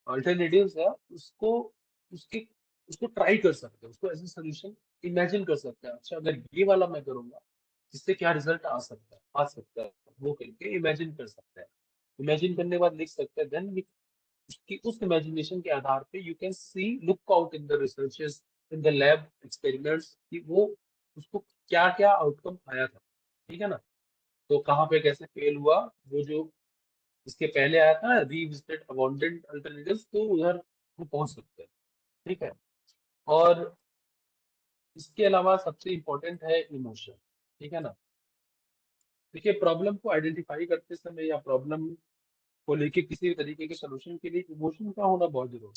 अल्टरनेटिव्स है उसको उसके उसको ट्राई कर सकते हैं, उसको एज ए सोल्यूशन इमेजिन कर सकते हैं, अच्छा अगर ये वाला मैं करूंगा इससे क्या रिजल्ट आ सकता है, वो करके इमेजिन कर सकते हैं। इमेजिन करने के बाद लिख सकते हैं, देन उसकी उस इमेजिनेशन के आधार पे you can see look out in the researches, in the lab experiments, कि वो उसको क्या क्या आउटकम आया था, ठीक है ना। तो कहाँ पे कैसे फेल हुआ, वो जो इसके पहले आया था रीविजिटेड अबंडेंट अल्टरनेटिव्स, तो उधर वो पहुंच सकते हैं, ठीक है। और इसके अलावा सबसे इम्पोर्टेंट है इमोशन, ठीक है ना। देखिए प्रॉब्लम को आइडेंटिफाई करते समय या प्रॉब्लम को लेके किसी भी तरीके के सोल्यूशन के लिए इमोशन का होना बहुत जरूरी है।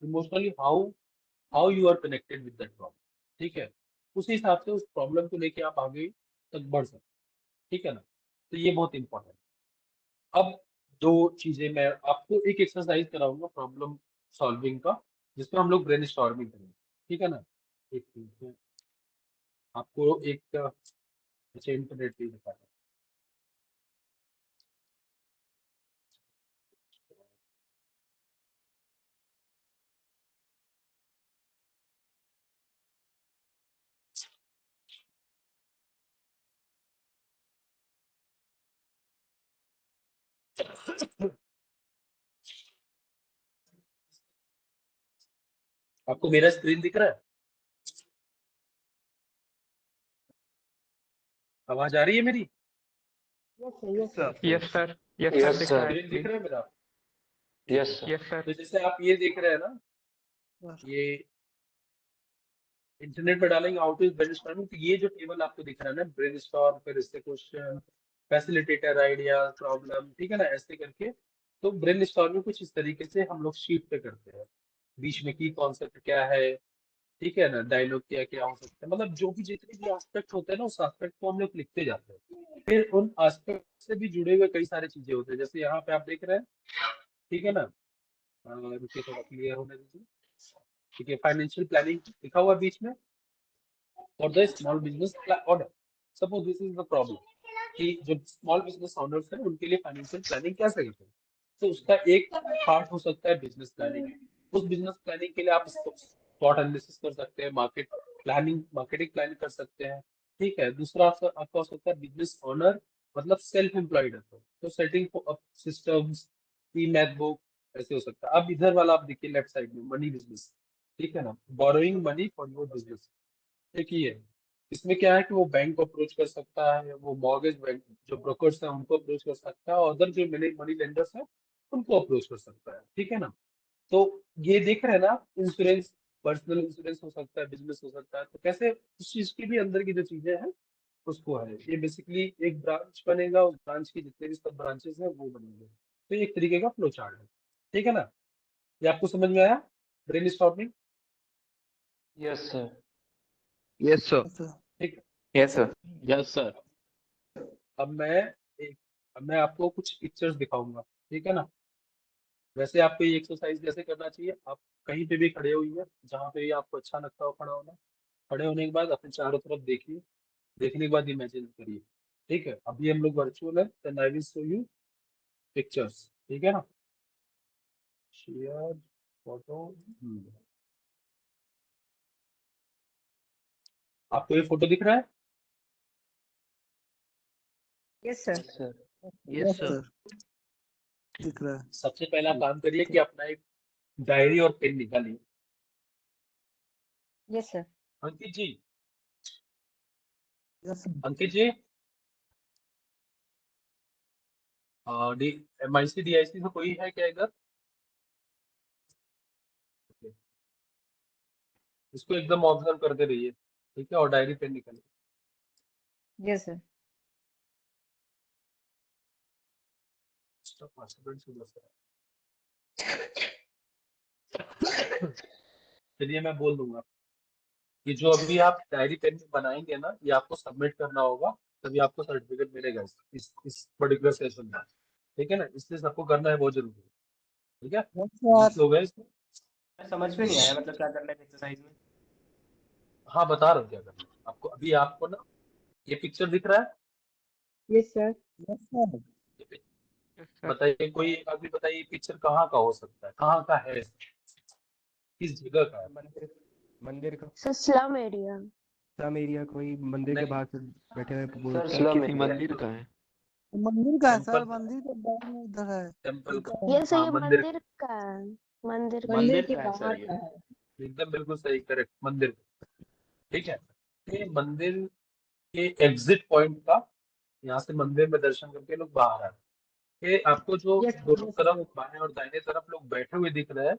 Emotionally how you are connected with that problem, ठीक है, उस हिसाब से उस प्रॉब्लम को लेके आप आगे तक बढ़ सकते हैं, ठीक है ना। तो ये बहुत इंपॉर्टेंट है। अब दो चीजें मैं आपको एक एक्सरसाइज कराऊंगा प्रॉब्लम सॉल्विंग का, जिसमें हम लोग ब्रेन स्टॉर्मिंग करेंगे, ठीक है ना। एक मिनट में आपको एक अच्छा इंटरनेट पे दिखा रहा हूं। आपको मेरा स्क्रीन दिख रहा है? आवाज आ रही है मेरी? Yes, sir. Yes, sir. Yes, Yes, sir. sir. Screen दिख रहा है मेरा? Yes, sir. Yes, sir. तो जैसे आप ये देख रहे हैं ना, ये इंटरनेट पे डालेंगे हाउ टू ब्रेन स्टॉर्मिंग, तो ये जो टेबल आपको दिख रहा है ना, ब्रेन स्टॉर्म, फिर इससे क्वेश्चन, फैसिलिटेटर, आइडिया, प्रॉब्लम, ठीक है ना, ऐसे करके। तो ब्रेन स्टॉर्मिंग कुछ इस तरीके से हम लोग शीट पे करते हैं, बीच में की कॉन्सेप्ट क्या है, ठीक है ना, डायलॉग क्या क्या हो सकता है, मतलब जो भी जितने भी एस्पेक्ट होते हैं ना, उस एस्पेक्ट को हम लोग लिखते जाते हैं। फिर उन एस्पेक्ट से भी जुड़े हुए कई सारी चीजें होते हैं, जैसे यहाँ पे आप देख रहे हैं, ठीक है ना। रुकिए थोड़ा क्लियर होने दीजिए, ठीक है। फाइनेंशियल प्लानिंग लिखा हुआ बीच में, for the small business order, suppose this is the problem कि जो स्मॉल बिजनेस ओनर्स हैं उनके लिए फाइनेंशियल प्लानिंग कैसे करें। तो उसका एक पार्ट हो सकता है बिजनेस प्लानिंग। उस बिजनेस प्लानिंग के लिए आप स्पॉट एनालिसिस कर सकते हैं, मार्केटिंग प्लानिंग कर सकते हैं, ठीक है। दूसरा आपका हो सकता है बिजनेस ओनर, मतलब सेल्फ एम्प्लॉयड है, तो सेटिंग अप सिस्टम्स, ई मैथ बुक, ऐसे हो सकता है। अब इधर वाला आप देखिए लेफ्ट साइड में, मनी बिजनेस, ठीक है ना, borrowing money for your business, एक ही है। इसमें क्या है कि वो बैंक को अप्रोच कर सकता है, वो मॉर्गेज बैंक जो ब्रोकर्स हैं उनको अप्रोच कर सकता है, और अदर जो मनी लेंडर्स हैं उनको अप्रोच कर सकता है, ठीक है ना। तो ये देख रहे हैं ना आप, इंश्योरेंस, पर्सनल इंश्योरेंस हो सकता है, बिजनेस हो सकता है, तो कैसे उस चीज की भी अंदर की जो चीजें हैं उसको है, ये बेसिकली एक ब्रांच बनेगा, उस ब्रांच की जितने भी सब ब्रांचेस हैं वो बनेंगे। तो ये एक तरीके का फ्लो चार्ट है, ठीक है ना। ये आपको समझ में आया brain storming? Yes, sir. Yes, sir. ठीक है। Yes, sir. Yes, sir. अब मैं आपको कुछ पिक्चर्स दिखाऊंगा, ठीक है ना। वैसे आपको ये एक्सरसाइज कैसे करना चाहिए, आप कहीं पे भी खड़े हुई जहाँ पे भी आपको अच्छा लगता हो खड़ा होना, खड़े होने के बाद अपने चारों तरफ देखिए, देखने के बाद इमेजिन करिए, ठीक है। अभी हम लोग वर्चुअल है, then I will show you pictures, ठीक है ना। शेयर फोटो, आपको ये फोटो दिख रहा है? Yes, sir. Yes, sir. Yes, sir. दिख रहा है। सबसे पहला काम करिए कि अपना एक डायरी और पेन निकालिए। Yes, sir. अंकित जी, Yes, अंकित जी, MIC DIC से कोई है क्या इधर? इसको एकदम ऑब्जर्व करते रहिए, ठीक है, और डायरी पेन निकालिए। Yes, sir. चलिए मैं बोल दूंगा, ये जो अभी आप डायरी पेन में बनाएंगे ना, ये आपको सबमिट करना होगा, तभी आपको सर्टिफिकेट मिलेगा इस पर्टिकुलर सेशन में, ठीक है ना। इसलिए सबको करना है, बहुत जरूरी है, ठीक है। कुछ लोग हैं इसमें? समझ में नहीं आया, मतलब क्या करना है एक्सरसाइज में? हाँ बता रहा हूँ क्या करना है आपको। अभी आपको ना ये पिक्चर दिख रहा है, Yes, sir. ये पिc- Yes, sir. बताइए, कोई अभी बताइए, ये पिक्चर कहाँ का हो सकता है, कहाँ का है, किस जगह का है? मंदिर, मंदिर का sir slum area. Slum area, कोई मंदिर के नहीं, बाहर से बैठे हुए Sir, बोलते हैं। slum किसी area. मंदिर का है। मंदिर का है सर, टेम्पल, मंदिर के बाहर में उधर है। टेम्पल का, ये सर हाँ ये मंदिर, मंदिर का है, मंदिर का। मंदिर मंदिर के का है बाहर सर ये। का है। एकदम बिल्कुल सही, करेक्ट, मंदिर, ठीक है। ये मंदिर के एग्जिट पॉइंट का, यहाँ से मंदिर में दर्शन करके लोग बाहर आए, ये आपको जो Yes, दोनों yes, तरफ yes. बाएं और दाहिने तरफ लोग बैठे हुए दिख रहे हैं,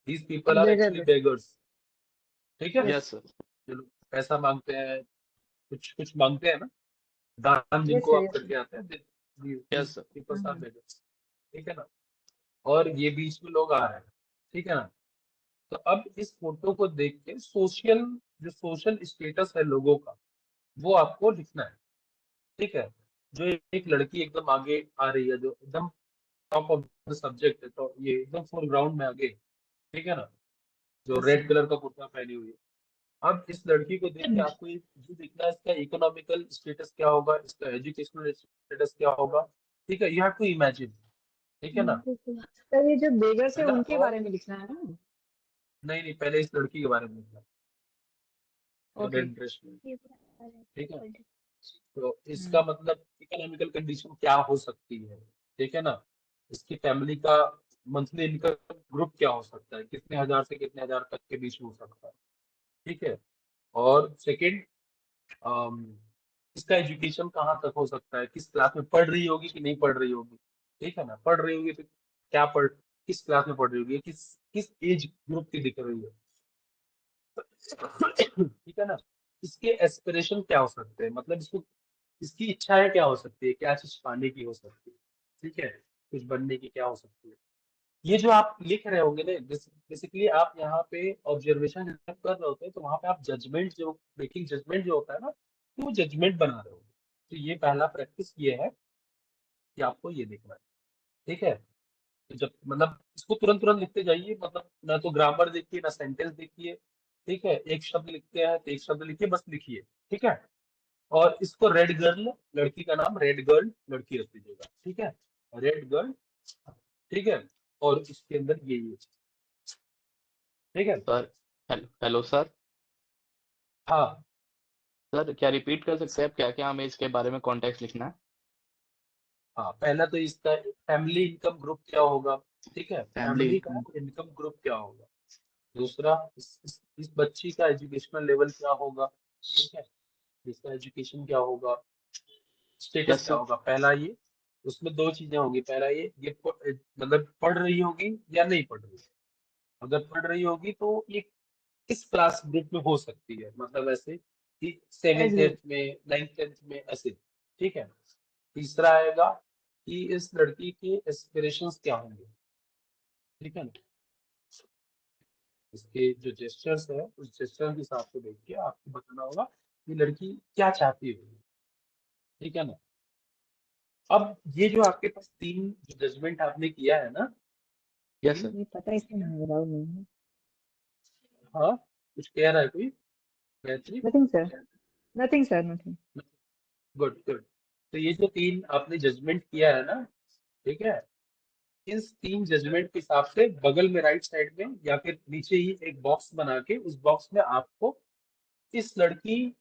these people are Beggar. Actually beggars, ठीक है। Yes sir. जो लोग पैसा मांगते हैं, कुछ कुछ मांगते हैं ना, दान Yes, जिनको sir. आप Yes, sir. करके आते हैं, yes sir. Peoples are beggars, ठीक है ना। और ये बीच में लोग आ रहे हैं, ठीक है ना। तो अब इस फोटो को देख के जो सोशल स्टेटस है लोगों का, वो आपको लिखना है। ठीक है, जो एक लड़की एकदम आगे आ रही है, जो एकदम टॉप ऑफ द सब्जेक्ट है, तो ये एकदम फोरग्राउंड में आगे, ठीक है ना, जो Yes, रेड sir. कलर का कुर्ता पहनी हुई है। अब इस लड़की को देख के आपको जो दिखना है, इसका इकोनॉमिकल स्टेटस क्या होगा, इसका एजुकेशनल स्टेटस क्या होगा। ठीक है, यू हैव टू इमेजिन। ठीक है ना, सर ये जो बेगर्स है है ना। उनके और बारे में लिखना है ना? नहीं नहीं, पहले इस लड़की के बारे में लिखना है, ओके। रेड ड्रेस में। ठीक है, तो इसका हम्म। मतलब इकोनॉमिकल कंडीशन क्या हो सकती है। ठीक है ना, इसकी फैमिली का मंथली इनकम ग्रुप क्या हो सकता है, कितने हजार से कितने हजार तक के बीच में हो सकता है। ठीक है, और सेकंड, इसका एजुकेशन कहाँ तक हो सकता है, किस क्लास में पढ़ रही होगी कि नहीं पढ़ रही होगी। ठीक है ना, पढ़ रही होगी तो क्या किस क्लास में पढ़ रही होगी, किस किस एज ग्रुप की दिख रही है। ठीक है ना, इसके एस्पिरेशन क्या हो सकते हैं, मतलब इसकी इच्छाएं क्या हो सकती है, क्या चीज पाने की हो सकती है। ठीक है, कुछ बनने की क्या हो सकती है। ये जो आप लिख रहे होंगे ना, बेसिकली आप यहाँ पे ऑब्जर्वेशन जब कर रहे होते हैं, तो वहां पे आप जजमेंट जो मेकिंग जजमेंट जो होता है ना, तो वो जजमेंट बना रहे होगे। तो ये पहला प्रैक्टिस ये है कि आपको ये देखना है। ठीक है, तो जब मतलब इसको तुरंत तुरंत लिखते जाइए, मतलब ना तो ग्रामर देखिए ना सेंटेंस देखिए। ठीक है, एक शब्द लिखते हैं तो एक शब्द लिखिए, बस लिखिए। ठीक है, और इसको रेड गर्ल, लड़की का नाम रेड गर्ल लड़की रख दीजिएगा। ठीक है, रेड गर्ल। ठीक है, और इसके अंदर ये ठीक है। Sir hello sir. हाँ सर क्या रिपीट कर सकते हैं आप, क्या क्या हमें इसके बारे में कॉन्टेक्स्ट लिखना है? हाँ, पहला तो इसका फैमिली इनकम ग्रुप क्या होगा। ठीक है, फैमिली फैमिली का इनकम ग्रुप क्या होगा। दूसरा, इस बच्ची का एजुकेशनल लेवल क्या होगा। ठीक है, इसका एजुकेशन क्या होगा, स्टेटस यस क्या सर। होगा। पहला ये, उसमें दो चीजें होंगी। पहला ये मतलब पढ़ रही होगी या नहीं पढ़ रही। अगर पढ़ रही होगी तो ये किस क्लास ग्रुप में हो सकती है, मतलब ऐसे कि एज 7th ग्रुप। 8th में 9th 10th में ऐसे। ठीक है, तीसरा आएगा कि इस लड़की के एस्पिरेशंस क्या होंगे। ठीक है ना, इसके जो जेस्चर्स है उस जेस्चर के हिसाब से देख के आपको बताना होगा कि लड़की क्या चाहती है। ठीक है ना, अब ये जो आपके पास तीन जो जजमेंट आपने किया है ना, यस सर। नहीं पता इसमें नहीं अलाउड नहीं है। हाँ, कुछ कह रहा है कोई Gayatri. Nothing sir, nothing sir, nothing. Good good, तो ये जो तीन आपने जजमेंट किया है ना, ठीक है, इस तीन जजमेंट के हिसाब से बगल में राइट साइड में या फिर नीचे ही एक बॉक्स बना के, उस बॉक्स में आपको इस लड़की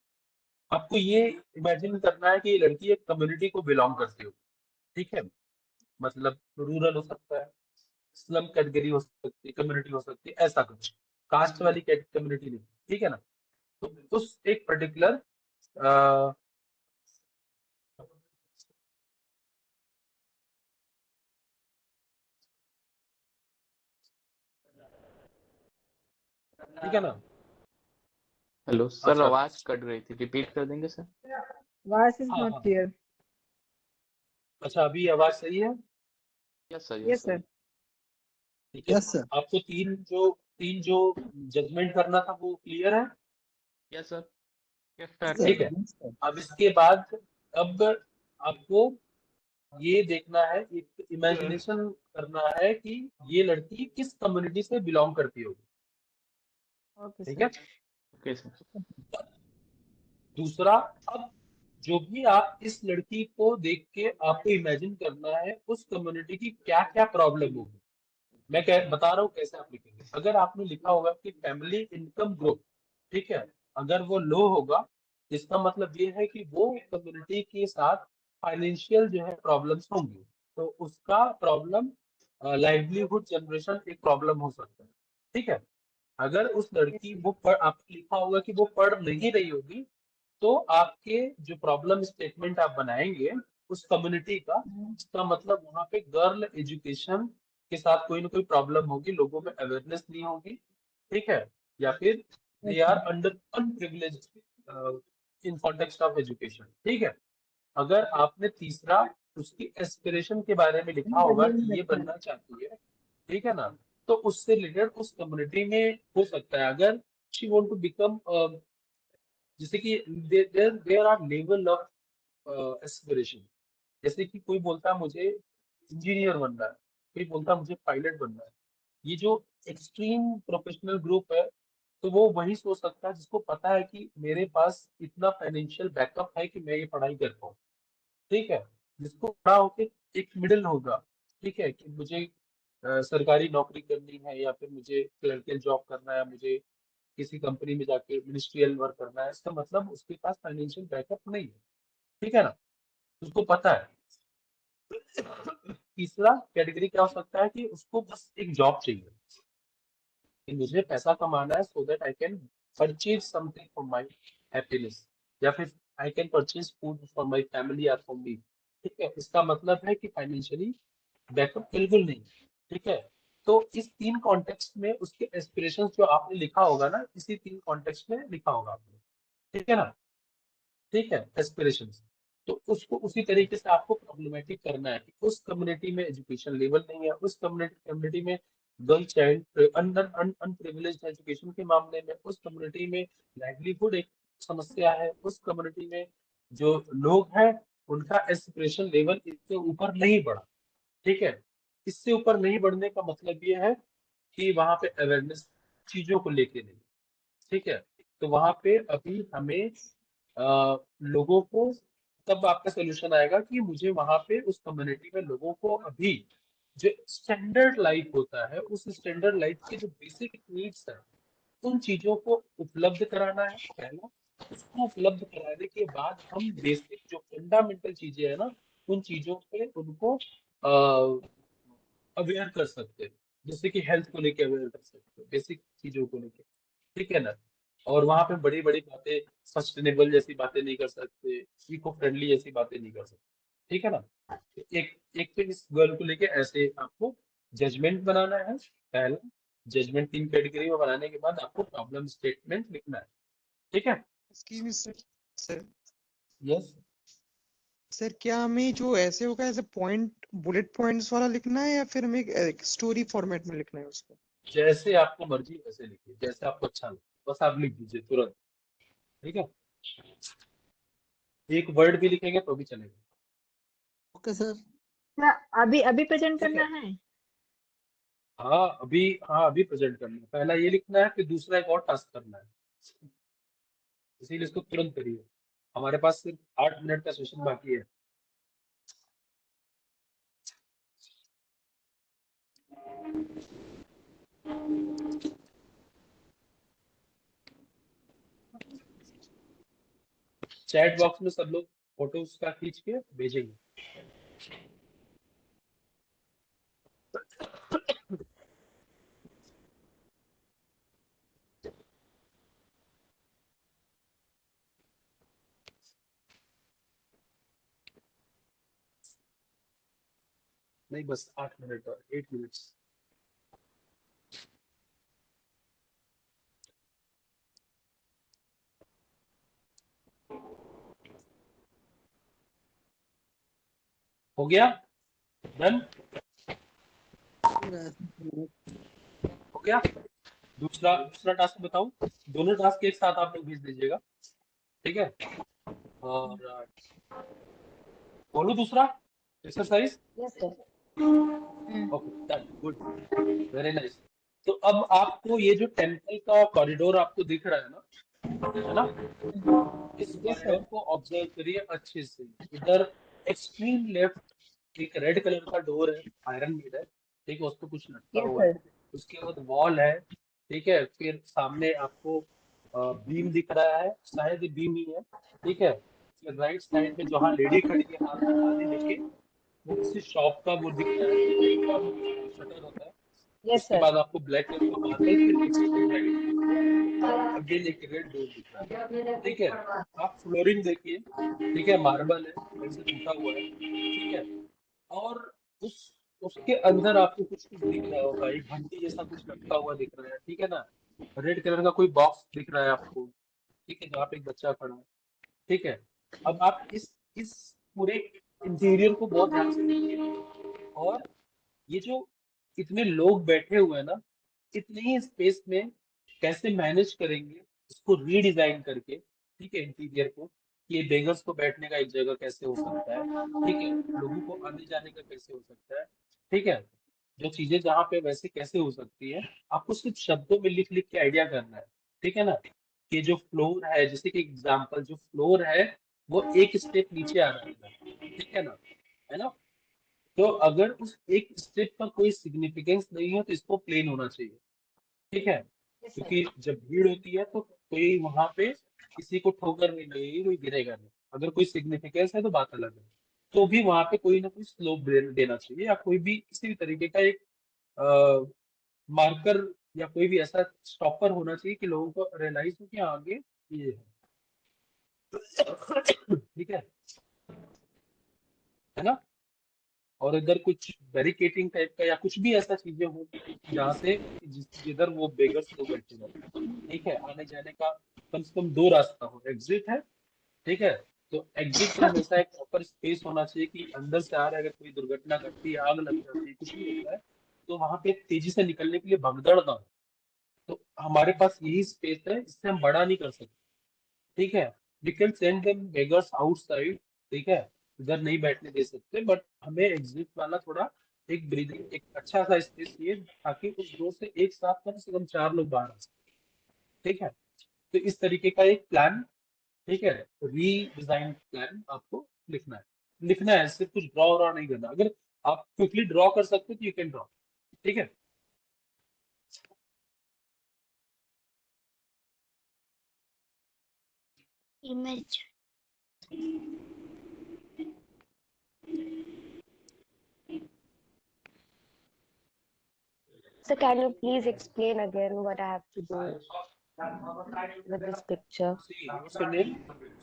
आपको ये इमेजिन करना है कि ये लड़की एक कम्युनिटी को बिलोंग करती हो। ठीक है, मतलब रूरल हो सकता है, स्लम कैटेगरी हो सकती है, कम्युनिटी हो सकती है, ऐसा कुछ कास्ट वाली कम्युनिटी नहीं। ठीक है ना, तो उस एक पर्टिकुलर ठीक है ना। हेलो सर, अच्छा, आवाज कट रही थी, रिपीट कर देंगे सर? वॉइस इज हाँ नॉट हाँ, क्लियर। अच्छा अभी आवाज सही है। Yes sir, yes yes sir. Sir. ठीक है, आपको तीन जो जजमेंट करना था वो क्लियर है। Yes sir. Yes sir. ठीक है, अब इसके बाद अब आपको ये देखना है, एक इमेजिनेशन करना है कि ये लड़की किस कम्युनिटी से बिलोंग करती होगी। ओके ठीक सर। है, ओके सर। दूसरा, अब जो भी आप इस लड़की को देख के आपको इमेजिन करना है उस कम्युनिटी की क्या क्या प्रॉब्लम होगी। मैं बता रहा हूँ कैसे आप लिखेंगे। अगर आपने लिखा होगा कि फैमिली इनकम ग्रुप, ठीक है, अगर वो लो होगा, इसका मतलब ये है कि वो कम्युनिटी के साथ फाइनेंशियल जो है प्रॉब्लम्स होंगी, तो उसका प्रॉब्लम लाइवलीहुड जनरेशन एक प्रॉब्लम हो सकता है। ठीक है, अगर उस यस लड़की सर। वो आपने लिखा होगा कि वो पढ़ नहीं रही होगी, तो आपके जो प्रॉब्लम स्टेटमेंट आप बनाएंगे उस कम्युनिटी का, इसका मतलब वहां पे गर्ल एजुकेशन के साथ कोई ना कोई प्रॉब्लम होगी, लोगों में अवेयरनेस नहीं होगी। ठीक है, या फिर yes they are sir. Under underprivileged in context of education. ठीक है, अगर आपने तीसरा उसकी एस्पिरेशन के बारे में लिखा होगा कि ये बनना चाहती है, ठीक है ना, तो उससे रिलेटेड उस कम्युनिटी में हो सकता है। अगर शी वांट टू बिकम, जैसे कि there are level of aspiration. जैसे कि कोई बोलता है मुझे इंजीनियर बनना है, कोई बोलता है मुझे पायलट बनना है। ये जो एक्सट्रीम प्रोफेशनल ग्रुप है, तो वो वही सोच सकता है जिसको पता है कि मेरे पास इतना फाइनेंशियल बैकअप है कि मैं ये पढ़ाई कर पाऊँ। ठीक है, जिसको बड़ा होके एक मिडिल होगा, ठीक है, कि मुझे सरकारी नौकरी करनी है या फिर मुझे क्लर्कल जॉब करना है, मुझे किसी कंपनी में जाके मिनिस्ट्रियल वर्क करना है, इसका मतलब उसके पास फाइनेंशियल बैकअप नहीं है। ठीक है ना, उसको पता है। तीसरा कैटेगरी क्या हो सकता है कि उसको बस एक जॉब चाहिए कि मुझे पैसा कमाना है so that I can purchase something for my happiness, या फिर I can purchase food for my family और फॉर मी। ठीक है, इसका मतलब है कि फाइनेंशियली बैकअप बिल्कुल नहीं। ठीक है, तो इस तीन कॉन्टेक्स्ट में उसके एस्पिरेशंस जो आपने लिखा होगा ना, इसी तीन कॉन्टेक्स्ट में लिखा होगा आपने। ठीक है ना, ठीक है, एस्पिरेशंस। तो उसको उसी तरीके से आपको प्रॉब्लमेटिक करना है कि उस कम्युनिटी में एजुकेशन लेवल नहीं है, उस कम्युनिटी में गर्ल चाइल्ड अनप्रिविलेज्ड एजुकेशन के मामले में, उस कम्युनिटी में लाइवलीहुड एक समस्या है, उस कम्युनिटी में जो लोग हैं उनका एस्पिरेशन लेवल इससे ऊपर नहीं बढ़ा। ठीक है, इससे ऊपर नहीं बढ़ने का मतलब ये है कि वहां पे अवेयरनेस चीजों को लेके नहीं। ठीक है, तो वहां पे अभी हमें लोगों को, तब आपका सोल्यूशन आएगा कि मुझे वहां पे उस कम्युनिटी में लोगों को अभी जो स्टैंडर्ड लाइफ होता है, उस स्टैंडर्ड लाइफ के जो बेसिक नीड्स है, उन चीजों को उपलब्ध कराना है पहला। उसको उपलब्ध कराने के बाद हम बेसिक जो फंडामेंटल चीजें है ना, उन चीजों पे उनको अवेयर कर सकते हैं। जैसे कि हेल्थ को लेके अवेयर कर सकते हैं, बेसिक चीजों को लेके। ठीक है ना, और वहां पे बड़ी बड़ी बातें, सस्टेनेबल जैसी बातें नहीं कर सकते, इको फ्रेंडली जैसी बातें नहीं कर सकते। ठीक है ना, तो एक एक तो इस गर्ल को लेके ऐसे आपको जजमेंट बनाना है पहला। जजमेंट तीन कैटेगरी में बनाने के बाद आपको प्रॉब्लम स्टेटमेंट लिखना है। ठीक है, excuse me sir. Sir yes. Sir क्या हमें जो ऐसे होगा as a point bullet points वाला लिखना है या फिर हमें एक स्टोरी फॉर्मेट में लिखना है उसको? जैसे आपको मर्जी वैसे लिखिए, जैसे आपको अच्छा लगे बस आप लिख दीजिए तुरंत। ठीक है, एक वर्ड भी लिखेंगे तो भी चलेगा। Okay sir. क्या अभी अभी प्रेजेंट ठीक करना है, है? हाँ अभी प्रेजेंट करना है। पहला ये लिखना है, फिर दूसरा एक और टास्क करना है, इसीलिए इसको तुरंत करिए। हमारे पास सिर्फ 8 मिनट का सेशन बाकी है। चैट बॉक्स में सब लोग फोटोज का खींच के भेजेंगे। नहीं, बस 8 मिनट और 8 मिनट्स। हो गया, डन हो गया। दूसरा दूसरा टास्क बताऊं? दोनों टास्क एक साथ आप लोग भेज दीजिएगा। ठीक है, और बोलो दूसरा exercise. Yes sir. Okay, done, good, very nice. तो अब आपको ये जो टेम्पल का कॉरिडोर आपको दिख रहा है ना, इस यस कॉरिडोर सर। को ऑब्जर्व करिए अच्छे से। इधर एक्सट्रीम लेफ्ट एक रेड कलर का डोर है, आयरन मेड है। ठीक है, उस पर कुछ लटका यस हुआ है। सर। उसके बाद वॉल है। ठीक है, फिर सामने आपको बीम दिख रहा है, शायद ये बीम ही है। ठीक है, फिर राइट साइड में जहाँ लेडी खड़ी है हाथ में थाली लेके, वो किसी शॉप का वो दिख रहा है, जो शटर होता है। यस उसके सर। बाद आपको ब्लैक कलर का मार्बल, फिर एक्सट्रीम राइट में आपको अगेन एक रेड डोर दिख रहा है। ठीक है, आप फ्लोरिंग देखिए। ठीक है, मार्बल है, कहीं से टूटा हुआ है। ठीक है, और उस उसके अंदर आपको कुछ कुछ दिख रहा होगा, एक घंटी जैसा कुछ लटका हुआ दिख रहा है। ठीक है ना, रेड कलर का कोई बॉक्स दिख रहा है आपको। ठीक है, जहाँ पे एक बच्चा खड़ा है। ठीक है, अब आप इस पूरे इंटीरियर को बहुत ध्यान से देखिए। और ये जो इतने लोग बैठे हुए हैं ना, इतने ही स्पेस में कैसे मैनेज करेंगे इसको रीडिजाइन करके, ठीक है, इंटीरियर को, कि ये बेगर्स को बैठने का एक जगह कैसे हो सकता है, ठीक है, लोगों को आने जाने का कैसे हो सकता है, ठीक है, जो चीजें जहाँ पे वैसे कैसे हो सकती है, आपको सिर्फ शब्दों में लिख लिख के आइडिया करना है, ठीक है ना। कि जो फ्लोर है, जैसे कि एग्जांपल, जो फ्लोर है वो एक स्टेप नीचे आ रहा है, ठीक है ना। तो अगर उस एक स्टेप का कोई सिग्निफिकेंस नहीं है तो इसको प्लेन होना चाहिए, ठीक है, क्योंकि जब भीड़ होती है तो कोई वहां पे किसी को ठोकर नहीं लगेगी, कोई गिरेगा नहीं। अगर कोई सिग्निफिकेंस है तो बात अलग है, तो भी वहां पे कोई ना कोई स्लोप देना चाहिए, या कोई भी किसी भी तरीके का एक मार्कर या कोई भी ऐसा स्टॉपर होना चाहिए कि लोगों को रियलाइज हो कि हाँ, आगे ये है, ठीक है ना। और इधर कुछ बैरिकेटिंग टाइप का या कुछ भी ऐसा चीजें हो जहाँ से जिधर वो बेगर्स लोग बैठे रहो, ठीक है, आने जाने का कम से कम दो रास्ता हो, एग्जिट है, ठीक है। तो एग्जिट पे हमेशा एक प्रॉपर स्पेस होना चाहिए कि अंदर से आ रहा है, अगर कोई दुर्घटना घटती है, आग लग जाती है, कुछ भी होता है, तो वहां पे तेजी से निकलने के लिए भगदड़ ना हो। तो हमारे पास यही स्पेस है, इससे हम बड़ा नहीं कर सकते, ठीक है। We can send them beggars outside, ठीक है, इधर नहीं बैठने दे सकते, बट हमें एग्जिट वाला थोड़ा एक ब्रीदिंग, एक अच्छा सा स्पेस चाहिए, ताकि उस डोर से एक साथ कम से कम चार लोग बाहर आ सकें, ठीक है। तो इस तरीके का एक प्लान, ठीक है, रीडिजाइन प्लान आपको लिखना है, सिर्फ कुछ ड्रॉ व्रॉ नहीं करना। अगर आप क्विकली ड्रॉ कर सकते हो तो यू कैन ड्रॉ, ठीक है। Image. So can you please explain again what I have to do with this picture? See, what's your name?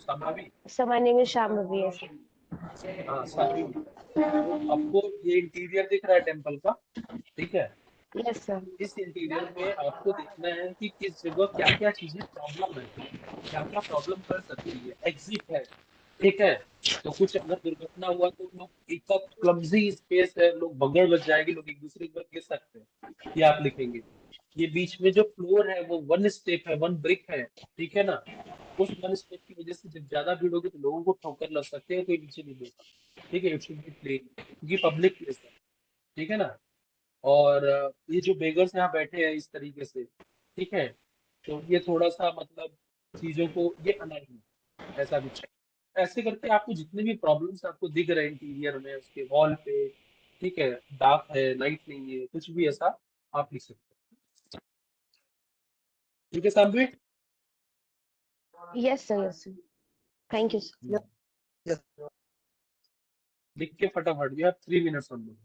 Sambhavi? So my name is Shambhavi. Yes. हाँ, शांति। तो आपको ये इंटीरियर दिख रहा है टेम्पल का, ठीक है। Yes, sir. इस इंटीरियर में आपको देखना है कि किस जगह क्या क्या चीजें प्रॉब्लम है, क्या क्या प्रॉब्लम कर सकती है, एग्जिट है, ठीक है। तो कुछ अगर दुर्घटना हुआ तो लोग एक क्लमजी स्पेस है, लोग भगड़ बच जाएगी, लोग एक दूसरे पर गिर सकते हैं, ये आप लिखेंगे। ये बीच में जो फ्लोर है वो वन स्टेप है, वन ब्रिक है, ठीक है ना। उस वन स्टेप की वजह से जब ज्यादा भीड़ होगी तो लोगों को ठोकर लग सकते हैं, कोई नीचे नहीं गिरता, ठीक है, इट शुड बी प्लेन, क्योंकि पब्लिक प्लेस है, ठीक है ना। और ये जो बेगर्स यहाँ बैठे हैं इस तरीके से, ठीक है, तो ये थोड़ा सा मतलब चीजों को ये अलाइन, ऐसा कुछ, ऐसे करके आपको जितने भी प्रॉब्लम्स आपको दिख रहे हैं इंटीरियर में, उसके वॉल पे, ठीक है, डार्क है, लाइट नहीं है, कुछ भी ऐसा आप लिख सकते हैं, ठीक है सामने। Yes, sir. Yes, sir. Thank you, sir. Yes. लिख के फटाफट, you have 3 minutes on.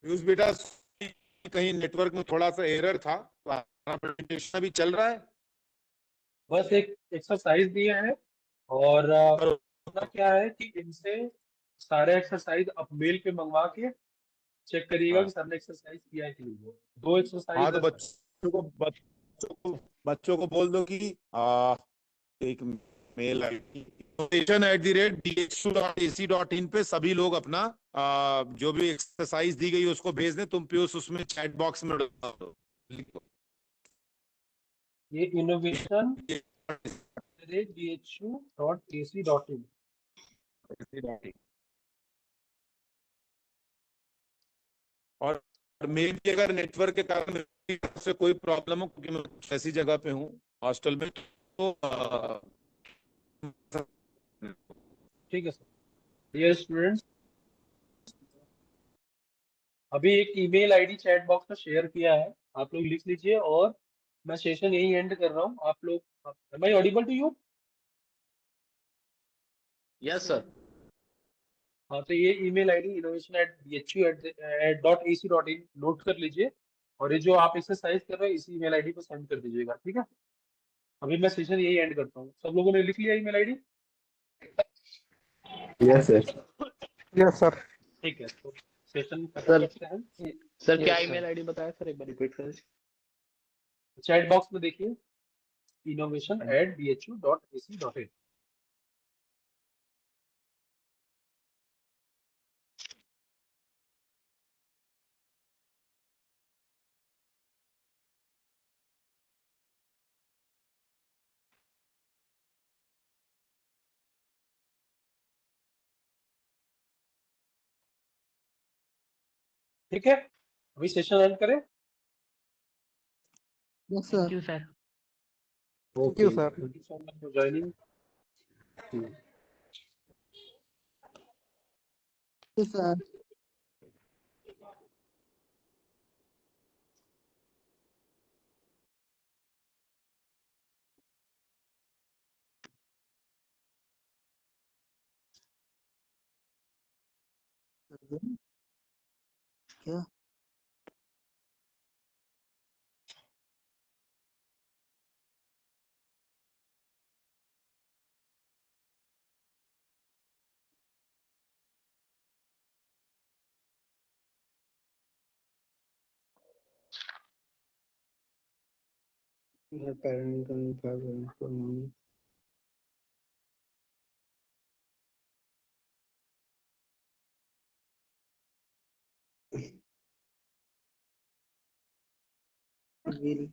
Piyush बेटा, कहीं नेटवर्क में थोड़ा सा एरर था, तो आपका प्रेजेंटेशन अभी चल रहा है? बस एक एक्सरसाइज दिया है और होना क्या है कि इनसे सारे एक्सरसाइज अब मेल पे मंगवा के चेक करिएगा कि सर ने एक्सरसाइज किया है कि नहीं। दो हाँ, एक्सरसाइज तो बच्चों को बोल दो कि एक मेल आईडी innovation@dhsu.ac.in पे सभी लोग अपना जो भी एक्सरसाइज दी गई उसको भेज दें। तुम पीयूष उसमें चैट बॉक्स में डाल दो, लिखो। ये innovation@dhsu.ac.in। और मे भी अगर नेटवर्क के कारण मेरी तरफ से कोई प्रॉब्लम हो, क्योंकि मैं कुछ ऐसी जगह पे हूँ हॉस्टल में, तो ठीक है सर। डियर स्टूडेंट्स, अभी एक ईमेल आईडी चैट बॉक्स में शेयर किया है, आप लोग लिख लीजिए और मैं सेशन यही एंड कर रहा हूँ। आप लोग, am I audible to you? Yes sir. हाँ, तो ये ईमेल आईडी innovation@bhu.ac.in नोट कर लीजिए और ये जो आप एक्सरसाइज कर रहे हैं इसी ईमेल आईडी पर सेंड कर दीजिएगा, ठीक है। अभी मैं सेशन यही एंड करता हूँ। सब लोगों ने लिख लिया email ID? Yes sir. Yes sir. ठीक है, तो सेशन खत्म सर करते हैं। सर क्या Yes, sir. ईमेल आईडी बताया सर, एक बार रिपीट करें। चैट बॉक्स में देखिए, innovation@bhu.ac.in। ठीक है, अभी सेशन एंड करें। Yes thank sir. You sir. Thank you sir. Thank you so much for joining. Yes sir. क्या? will